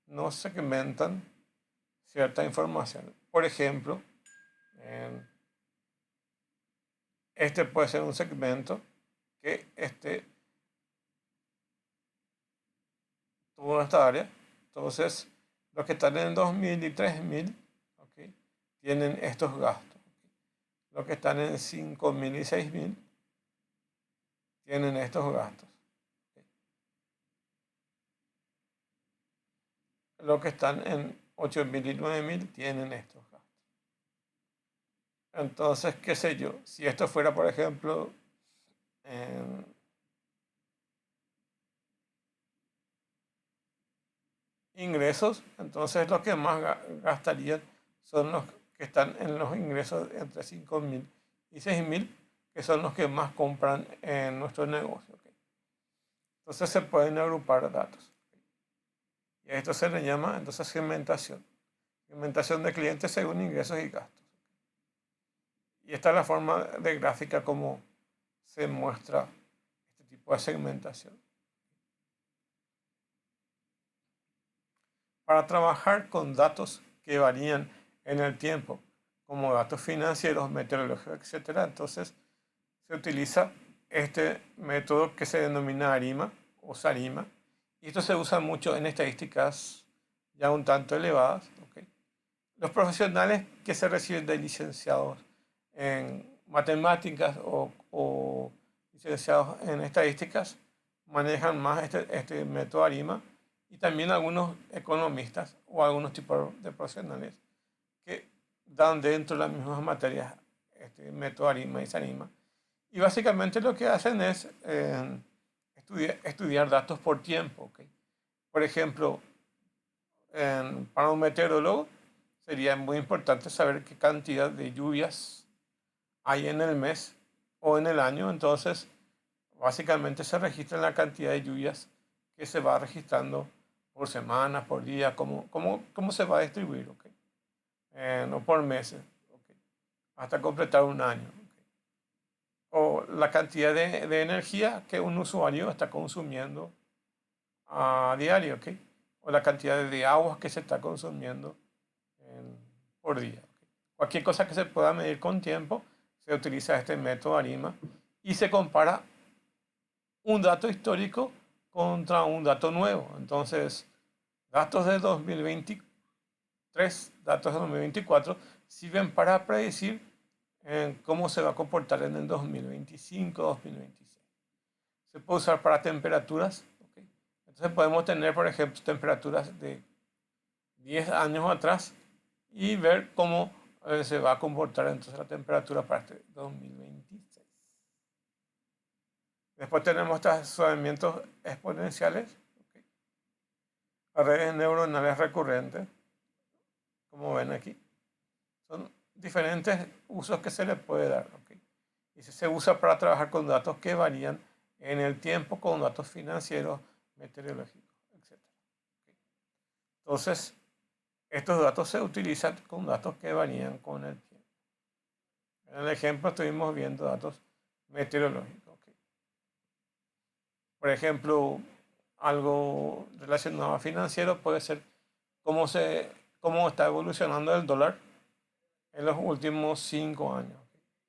nos segmentan cierta información. Por ejemplo, este puede ser un segmento que tuvo esta área. Entonces, los que están en 2000 y 3000, ¿ok? Tienen estos gastos. ¿Ok? Los que están en 5000 y 6000 tienen estos gastos. ¿Ok? Los que están en 8000 y 9000 tienen estos gastos. Entonces, qué sé yo, si esto fuera, por ejemplo, en ingresos, entonces los que más gastarían son los que están en los ingresos entre 5000 y 6000, que son los que más compran en nuestro negocio. ¿Ok? Entonces se pueden agrupar datos. ¿Ok? Y a esto se le llama entonces segmentación. Segmentación de clientes según ingresos y gastos. Y esta es la forma de gráfica como se muestra este tipo de segmentación. Para trabajar con datos que varían en el tiempo, como datos financieros, meteorológicos, etc., entonces se utiliza este método que se denomina ARIMA o SARIMA, y esto se usa mucho en estadísticas ya un tanto elevadas. ¿Ok? Los profesionales que se reciben de licenciados en matemáticas o licenciados en estadísticas manejan más este método ARIMA, y también algunos economistas o algunos tipos de profesionales que dan dentro de las mismas materias este método ARIMA y SARIMA. Y básicamente lo que hacen es estudiar datos por tiempo. ¿Ok? Por ejemplo, para un meteorólogo sería muy importante saber qué cantidad de lluvias hay en el mes o en el año. Entonces, básicamente se registra la cantidad de lluvias que se va registrando por semana, por día, cómo se va a distribuir. ¿Ok? O por meses. ¿Ok? Hasta completar un año. ¿Ok? O la cantidad de energía que un usuario está consumiendo a diario. ¿Ok? O la cantidad de agua que se está consumiendo por día. ¿Ok? Cualquier cosa que se pueda medir con tiempo, se utiliza este método ARIMA y se compara un dato histórico contra un dato nuevo. Entonces, datos de 2023, datos de 2024 sirven para predecir cómo se va a comportar en el 2025, 2026. Se puede usar para temperaturas. ¿Ok? Entonces podemos tener, por ejemplo, temperaturas de 10 años atrás y ver cómo se va a comportar entonces la temperatura para este 2026. Después tenemos estos suavimientos exponenciales. ¿Ok? Redes neuronales recurrentes, como ven aquí. Son diferentes usos que se le puede dar. ¿Ok? Y se usa para trabajar con datos que varían en el tiempo, con datos financieros, meteorológicos, etc. ¿Ok? Entonces, estos datos se utilizan con datos que varían con el tiempo. En el ejemplo estuvimos viendo datos meteorológicos. ¿Ok? Por ejemplo, algo relacionado a financiero puede ser cómo está evolucionando el dólar en los últimos 5 años.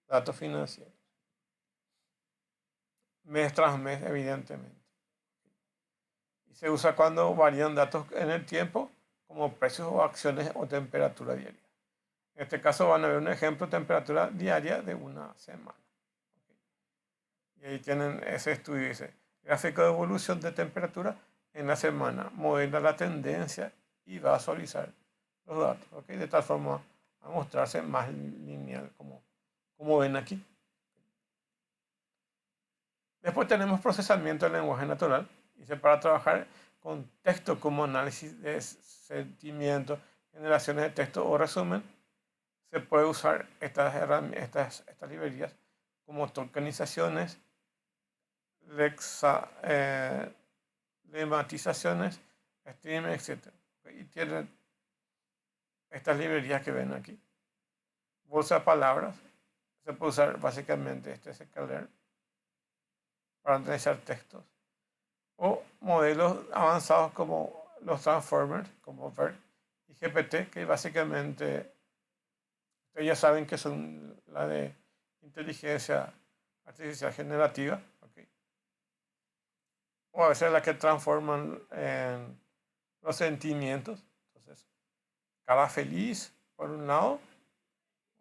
Datos financieros. Mes tras mes, evidentemente. Y se usa cuando varían datos en el tiempo, como precios o acciones o temperatura diaria. En este caso van a ver un ejemplo de temperatura diaria de una semana. Y ahí tienen ese estudio, dice, gráfico de evolución de temperatura en la semana, modela la tendencia y va a suavizar los datos, ¿okay? De tal forma a mostrarse más lineal, como ven aquí. Después tenemos procesamiento del lenguaje natural, dice, para trabajar con texto como análisis de sentimientos, generaciones de texto o resumen, se puede usar estas librerías como tokenizaciones, lematizaciones, stream, etc. Y tienen estas librerías que ven aquí. Bolsa de palabras, se puede usar básicamente este sklearn para analizar textos. O modelos avanzados como los transformers, como BERT y GPT, que básicamente ustedes ya saben que son la de inteligencia artificial generativa, ¿okay? O a veces la que transforman en los sentimientos. Entonces, cara feliz por un lado,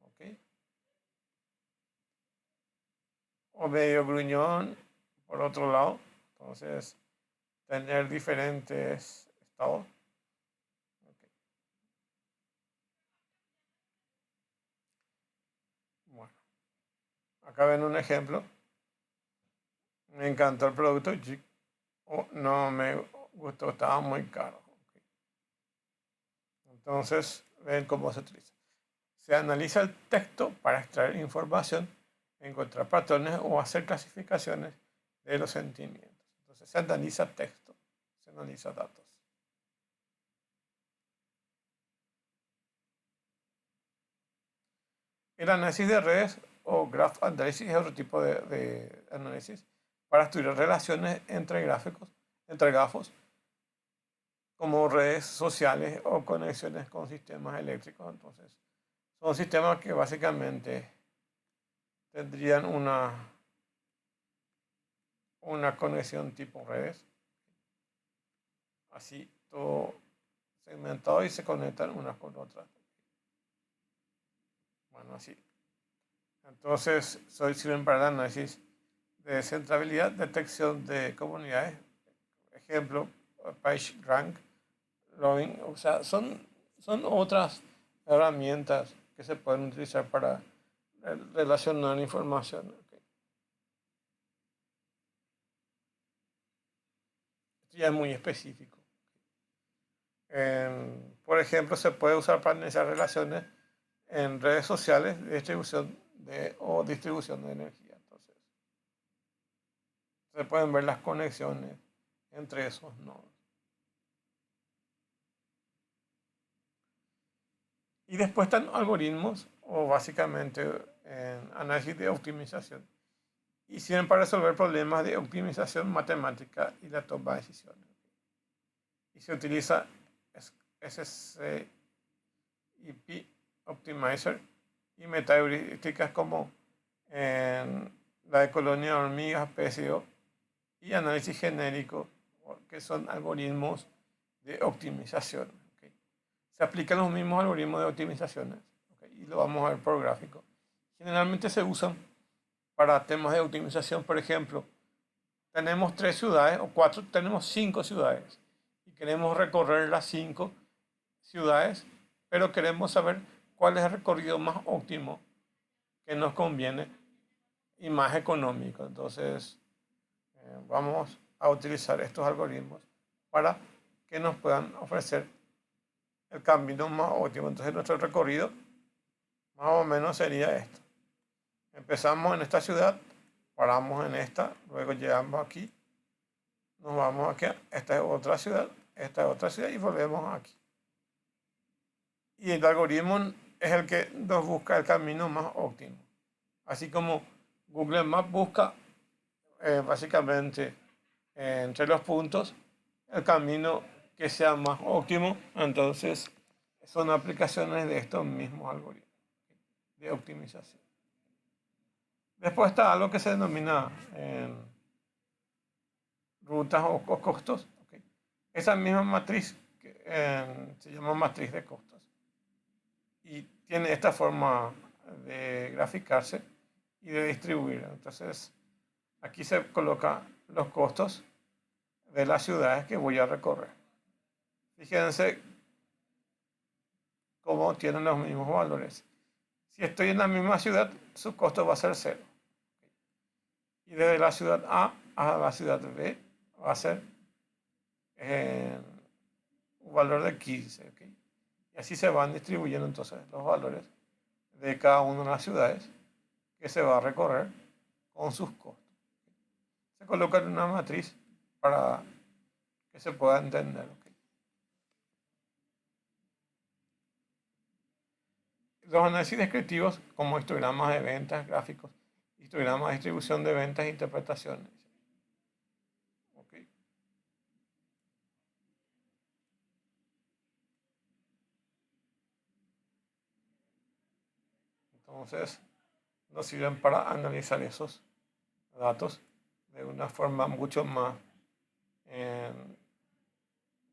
¿okay? O medio gruñón por otro lado. Entonces, tener diferentes estados. Okay. Bueno, acá ven un ejemplo. Me encantó el producto. No me gustó, estaba muy caro. Okay. Entonces, ven cómo se utiliza. Se analiza el texto para extraer información, encontrar patrones o hacer clasificaciones de los sentimientos. Entonces, se analiza texto, se analiza datos. El análisis de redes o graph analysis es otro tipo de análisis para estudiar relaciones entre gráficos, entre grafos, como redes sociales o conexiones con sistemas eléctricos. Entonces, son sistemas que básicamente tendrían una conexión tipo redes. Así, todo segmentado y se conectan unas con otras. Bueno, así. Entonces, sirven para el análisis de descentralidad, detección de comunidades, ejemplo, PageRank, Logging, o sea, son otras herramientas que se pueden utilizar para relacionar información. Okay. Esto ya es muy específico. Por ejemplo, se puede usar para analizar relaciones en redes sociales de distribución o distribución de energía. Entonces, se pueden ver las conexiones entre esos nodos. Y después están algoritmos o básicamente análisis de optimización. Y sirven para resolver problemas de optimización matemática y la toma de decisiones. Y se utiliza SCIP Optimizer y metaheurísticas como la de colonia de hormigas, PSO, y análisis genérico, que son algoritmos de optimización. ¿Okay? Se aplican los mismos algoritmos de optimizaciones, ¿okay? Y lo vamos a ver por gráfico. Generalmente se usan para temas de optimización. Por ejemplo, tenemos 3 ciudades o 4, tenemos 5 ciudades y queremos recorrer las 5 ciudades, pero queremos saber cuál es el recorrido más óptimo que nos conviene y más económico. Entonces, vamos a utilizar estos algoritmos para que nos puedan ofrecer el camino más óptimo. Entonces, nuestro recorrido más o menos sería esto. Empezamos en esta ciudad, paramos en esta, luego llegamos aquí, nos vamos aquí, esta es otra ciudad y volvemos aquí. Y el algoritmo es el que nos busca el camino más óptimo. Así como Google Maps busca básicamente entre los puntos el camino que sea más óptimo. Entonces, son aplicaciones de estos mismos algoritmos de optimización. Después está algo que se denomina rutas o costos. ¿Okay? Esa misma matriz se llama matriz de costos y tiene esta forma de graficarse y de distribuir. Entonces, aquí se colocan los costos de las ciudades que voy a recorrer. Fíjense cómo tienen los mismos valores. Si estoy en la misma ciudad, su costo va a ser 0. Y desde la ciudad A a la ciudad B va a ser un valor de 15. ¿Okay? Y así se van distribuyendo entonces los valores de cada una de las ciudades que se va a recorrer con sus costos. Se coloca en una matriz para que se pueda entender. ¿Okay? Los análisis descriptivos, como histogramas de ventas, gráficos, histogramas de distribución de ventas e interpretaciones. ¿Okay? Entonces, nos sirven para analizar esos datos de una forma mucho más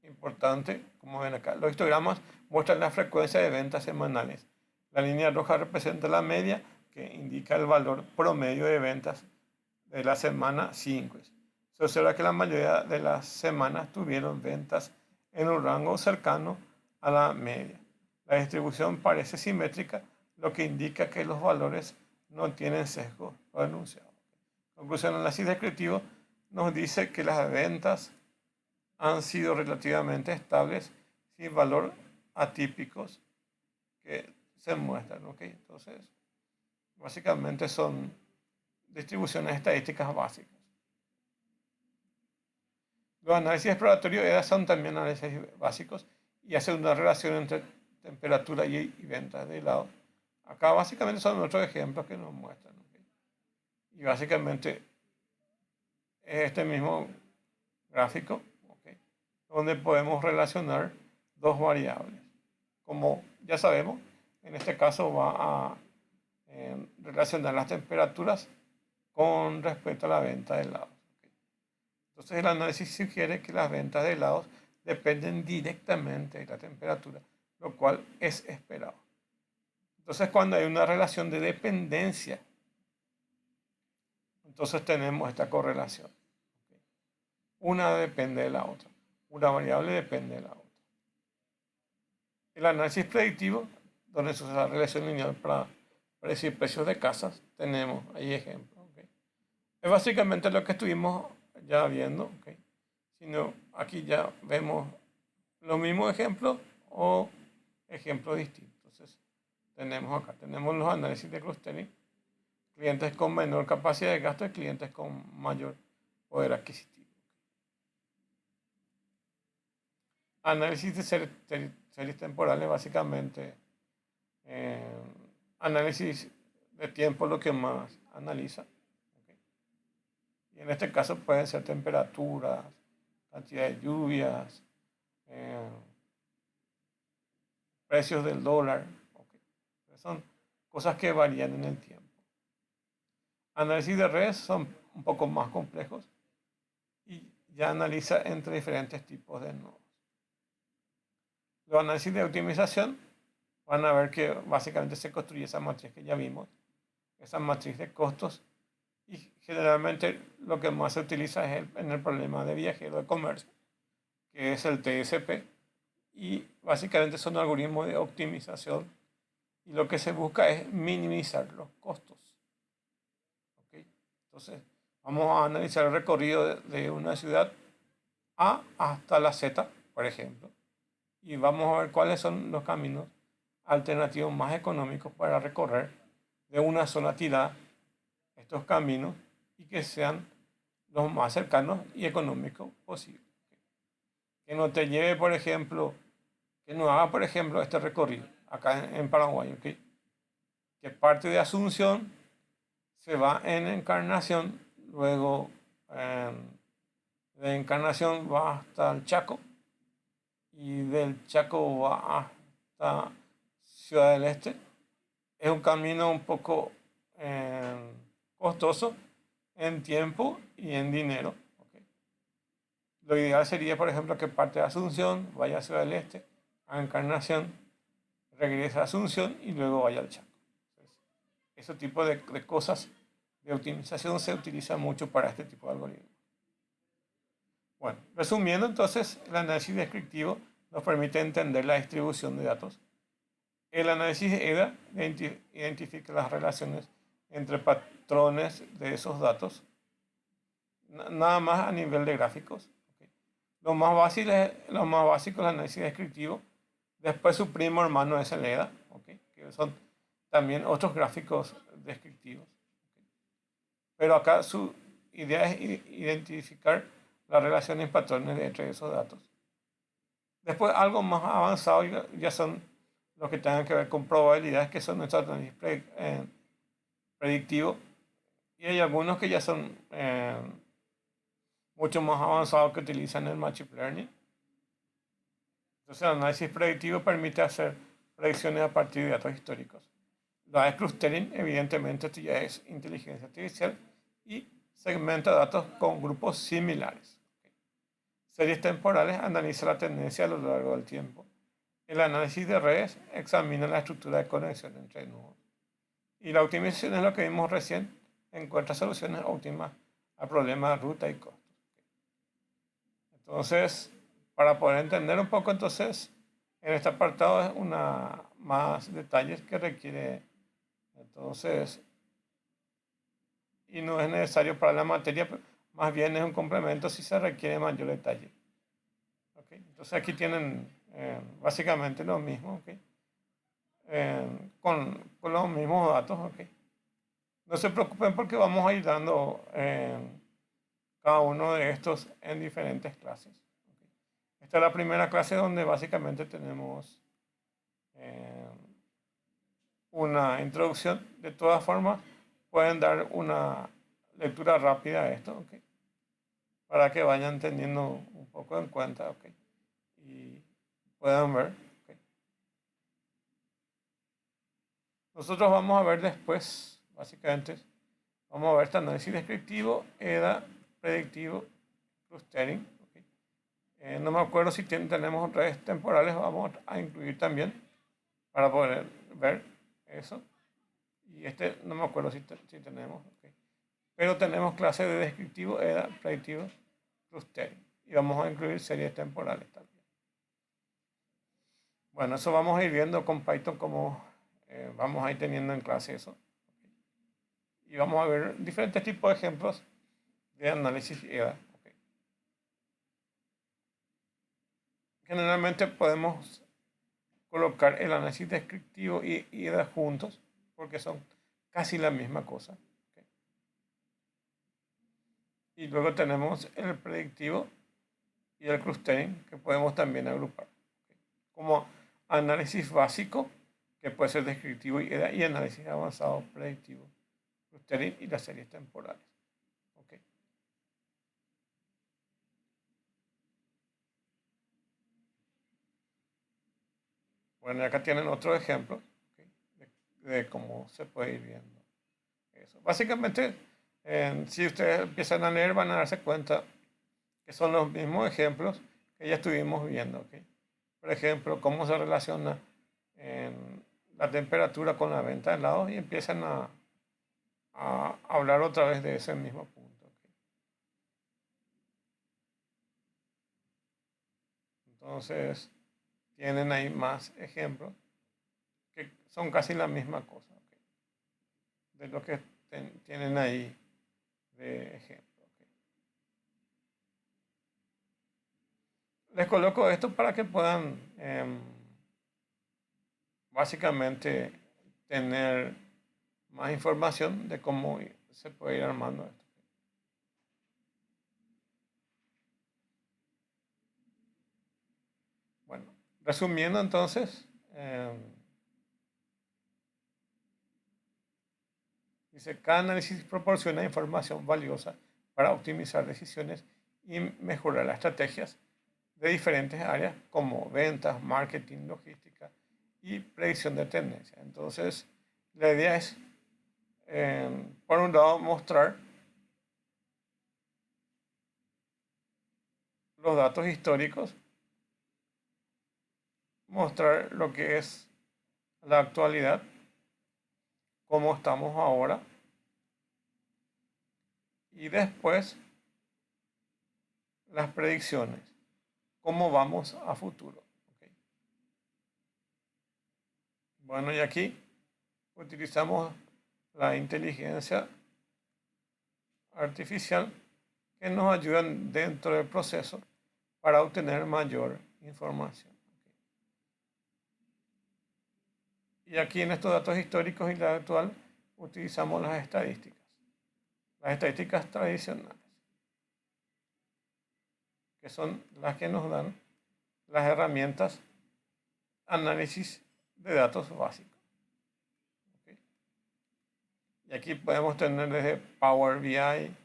importante. Como ven acá, los histogramas muestran la frecuencia de ventas semanales. La línea roja representa la media, que indica el valor promedio de ventas de la semana 5. Se observa que la mayoría de las semanas tuvieron ventas en un rango cercano a la media. La distribución parece simétrica, lo que indica que los valores no tienen sesgo pronunciado. Conclusión: el análisis descriptivo nos dice que las ventas han sido relativamente estables, sin valor atípicos que se muestran. ¿Okay? Entonces, básicamente son distribuciones estadísticas básicas. Los análisis exploratorios son también análisis básicos y hacen una relación entre temperatura y ventas de helado. Acá básicamente son otros ejemplos que nos muestran. ¿Okay? Y básicamente es este mismo gráfico, ¿okay? Donde podemos relacionar dos variables. Como ya sabemos, en este caso va a relacionar las temperaturas con respecto a la venta de helados. ¿Okay? Entonces el análisis sugiere que las ventas de helados dependen directamente de la temperatura, lo cual es esperado. Entonces cuando hay una relación de dependencia, entonces tenemos esta correlación. ¿Okay? Una depende de la otra. Una variable depende de la otra. El análisis predictivo, donde se usa la relación lineal para predecir precios de casas, tenemos ahí ejemplos. ¿Okay? Es básicamente lo que estuvimos ya viendo. ¿Okay? Sino aquí ya vemos los mismos ejemplos o ejemplos distintos. Entonces, tenemos los análisis de clustering, clientes con menor capacidad de gasto y clientes con mayor poder adquisitivo. Análisis de series temporales, básicamente análisis de tiempo, lo que más analiza. ¿Okay? Y en este caso pueden ser temperaturas, cantidad de lluvias, precios del dólar. ¿Okay? Son cosas que varían en el tiempo. Análisis de redes son un poco más complejos y ya analiza entre diferentes tipos de nodos. Los análisis de optimización van a ver que básicamente se construye esa matriz que ya vimos, esa matriz de costos, y generalmente lo que más se utiliza es en el problema de viajero de comercio, que es el TSP, y básicamente son algoritmos de optimización y lo que se busca es minimizar los costos. ¿Okay? Entonces, vamos a analizar el recorrido de una ciudad A hasta la Z, por ejemplo, y vamos a ver cuáles son los caminos alternativos más económicos para recorrer de una sola tirada estos caminos y que sean los más cercanos y económicos posibles. Que no te lleve, por ejemplo, que no haga, por ejemplo, este recorrido acá en Paraguay, ¿okay? Que parte de Asunción, se va en Encarnación, luego De Encarnación va hasta el Chaco y del Chaco va hasta Ciudad del Este. Es un camino un poco costoso en tiempo y en dinero. ¿Ok? Lo ideal sería, por ejemplo, que parte de Asunción, vaya a Ciudad del Este, a Encarnación, regrese a Asunción y luego vaya al Chaco. Entonces, ese tipo de cosas de optimización se utiliza mucho para este tipo de algoritmos. Bueno, resumiendo entonces, el análisis descriptivo nos permite entender la distribución de datos. El análisis EDA identifica las relaciones entre patrones de esos datos, nada más a nivel de gráficos. ¿Okay? Lo más básico es el análisis descriptivo. Después su primo hermano es el EDA, ¿okay? Que son también otros gráficos descriptivos. ¿Okay? Pero acá su idea es identificar las relaciones y patrones entre esos datos. Después algo más avanzado ya son los que tengan que ver con probabilidades, que son nuestros análisis predictivos. Y hay algunos que ya son mucho más avanzados que utilizan el Machine Learning. Entonces el análisis predictivo permite hacer predicciones a partir de datos históricos. Lo de clustering, evidentemente, esto ya es inteligencia artificial y segmenta datos con grupos similares. Series temporales analiza la tendencia a lo largo del tiempo. El análisis de redes examina la estructura de conexión entre nodos. Y la optimización es lo que vimos recién, encuentra soluciones óptimas a problemas de ruta y costos. Entonces, para poder entender un poco, entonces, en este apartado es una más detalles que requiere, entonces, y no es necesario para la materia, más bien es un complemento si se requiere mayor detalle. ¿Okay? Entonces aquí tienen básicamente lo mismo, ¿okay? Con los mismos datos. ¿Okay? No se preocupen porque vamos a ir dando cada uno de estos en diferentes clases. ¿Okay? Esta es la primera clase donde básicamente tenemos una introducción. De todas formas, pueden dar una lectura rápida a esto, ¿okay? Para que vayan teniendo un poco en cuenta, ¿okay? Y puedan ver. ¿Okay? Nosotros vamos a ver después, básicamente, vamos a ver este análisis descriptivo, EDA, predictivo, clustering. ¿Okay? No me acuerdo si tenemos redes temporales, vamos a incluir también para poder ver eso. Y este no me acuerdo si tenemos. ¿Okay? Pero tenemos clases de descriptivo, EDA, predictivo, clustering. Y vamos a incluir series temporales también. Bueno, eso vamos a ir viendo con Python como vamos a ir teniendo en clase eso. ¿Okay? Y vamos a ver diferentes tipos de ejemplos de análisis EDA. ¿Okay? Generalmente podemos colocar el análisis descriptivo y EDA juntos porque son casi la misma cosa. ¿Okay? Y luego tenemos el predictivo y el clustering que podemos también agrupar. ¿Okay? Como análisis básico, que puede ser descriptivo y análisis avanzado predictivo, clustering y las series temporales. ¿Okay? Bueno, acá tienen otro ejemplo, ¿okay? de cómo se puede ir viendo eso. Básicamente, si ustedes empiezan a leer, van a darse cuenta que son los mismos ejemplos que ya estuvimos viendo. ¿Okay? Por ejemplo, cómo se relaciona la temperatura con la venta de helados y empiezan a hablar otra vez de ese mismo punto. ¿Okay? Entonces, tienen ahí más ejemplos que son casi la misma cosa. ¿Okay? De lo que tienen ahí de ejemplo. ¿Okay? Les coloco esto para que puedan básicamente tener más información de cómo se puede ir armando esto. Bueno, resumiendo entonces, dice, cada análisis proporciona información valiosa para optimizar decisiones y mejorar las estrategias de diferentes áreas como ventas, marketing, logística y predicción de tendencia. Entonces, la idea es, por un lado, mostrar los datos históricos, mostrar lo que es la actualidad, cómo estamos ahora, y después las predicciones, cómo vamos a futuro. ¿Ok? Bueno, y aquí utilizamos la inteligencia artificial que nos ayuda dentro del proceso para obtener mayor información. Y aquí en estos datos históricos y la actual utilizamos las estadísticas tradicionales, que son las que nos dan las herramientas análisis de datos básicos. ¿Okay? Y aquí podemos tener desde Power BI.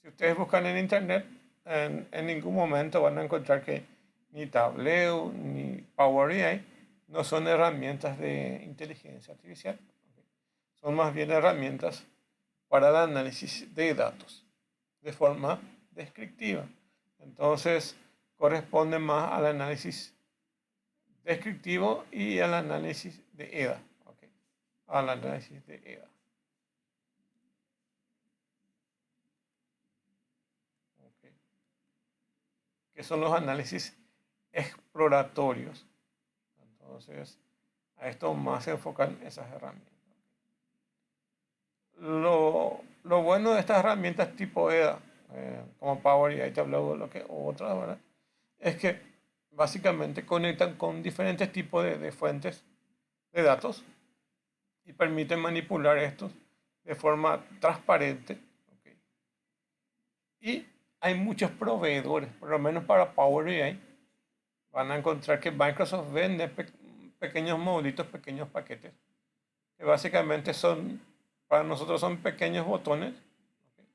Si ustedes buscan en internet, en ningún momento van a encontrar que ni Tableau ni Power BI no son herramientas de inteligencia artificial. ¿Okay? Son más bien herramientas para el análisis de datos de forma descriptiva. Entonces, corresponde más al análisis descriptivo y al análisis de EDA. ¿Okay? Al análisis de EDA. ¿Okay? Que son los análisis exploratorios. Entonces, a esto más se enfocan esas herramientas. Lo bueno de estas herramientas tipo EDA, como Power BI, Tableau o otras, ¿verdad? Es que básicamente conectan con diferentes tipos de fuentes de datos y permiten manipular estos de forma transparente. ¿Okay? Y hay muchos proveedores, por lo menos para Power BI, van a encontrar que Microsoft vende pequeños modulitos, pequeños paquetes, que básicamente son, para nosotros son pequeños botones, ¿okay?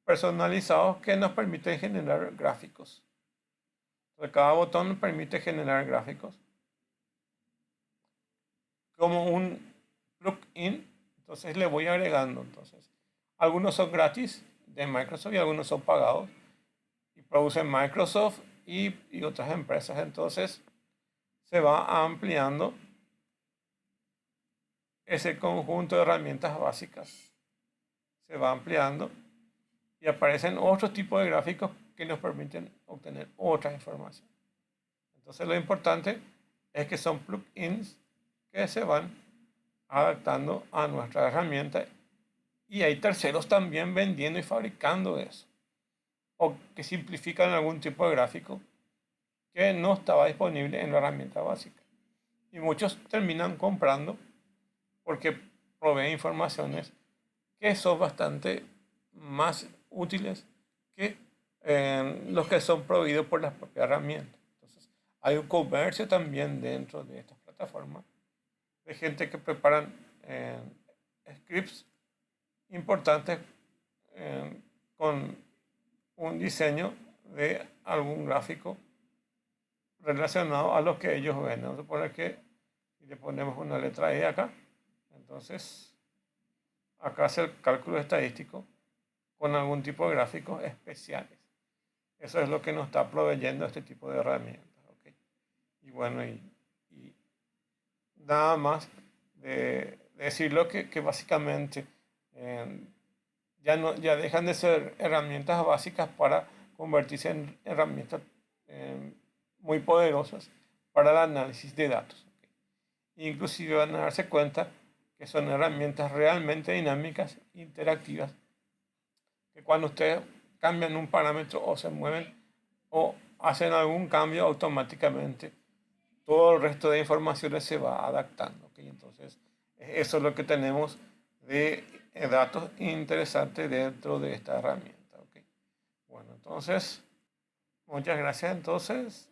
Personalizados que nos permiten generar gráficos. Entonces, cada botón permite generar gráficos como un plugin. Entonces le voy agregando. Entonces, algunos son gratis de Microsoft y algunos son pagados y producen Microsoft y otras empresas. Entonces se va ampliando ese conjunto de herramientas básicas. Se va ampliando y aparecen otros tipos de gráficos que nos permiten obtener otra información. Entonces lo importante es que son plugins que se van adaptando a nuestra herramienta y hay terceros también vendiendo y fabricando eso o que simplifican algún tipo de gráfico que no estaba disponible en la herramienta básica y muchos terminan comprando porque provee informaciones que son bastante más útiles que los que son proveídos por las propias herramientas. Entonces, hay un comercio también dentro de estas plataformas de gente que preparan scripts importantes con un diseño de algún gráfico relacionado a lo que ellos ven. Vamos a suponer que si le ponemos una letra E acá, entonces acá hace el cálculo estadístico con algún tipo de gráficos especiales. Eso es lo que nos está proveyendo este tipo de herramientas. ¿Okay? Y bueno, y nada más de decirlo que básicamente ya dejan de ser herramientas básicas para convertirse en herramientas muy poderosas para el análisis de datos. ¿Okay? Inclusive van a darse cuenta que son herramientas realmente dinámicas, interactivas, que cuando ustedes cambian un parámetro o se mueven o hacen algún cambio automáticamente, todo el resto de informaciones se va adaptando. ¿Okay? Entonces, eso es lo que tenemos de datos interesantes dentro de esta herramienta. ¿Okay? Bueno, entonces, muchas gracias entonces.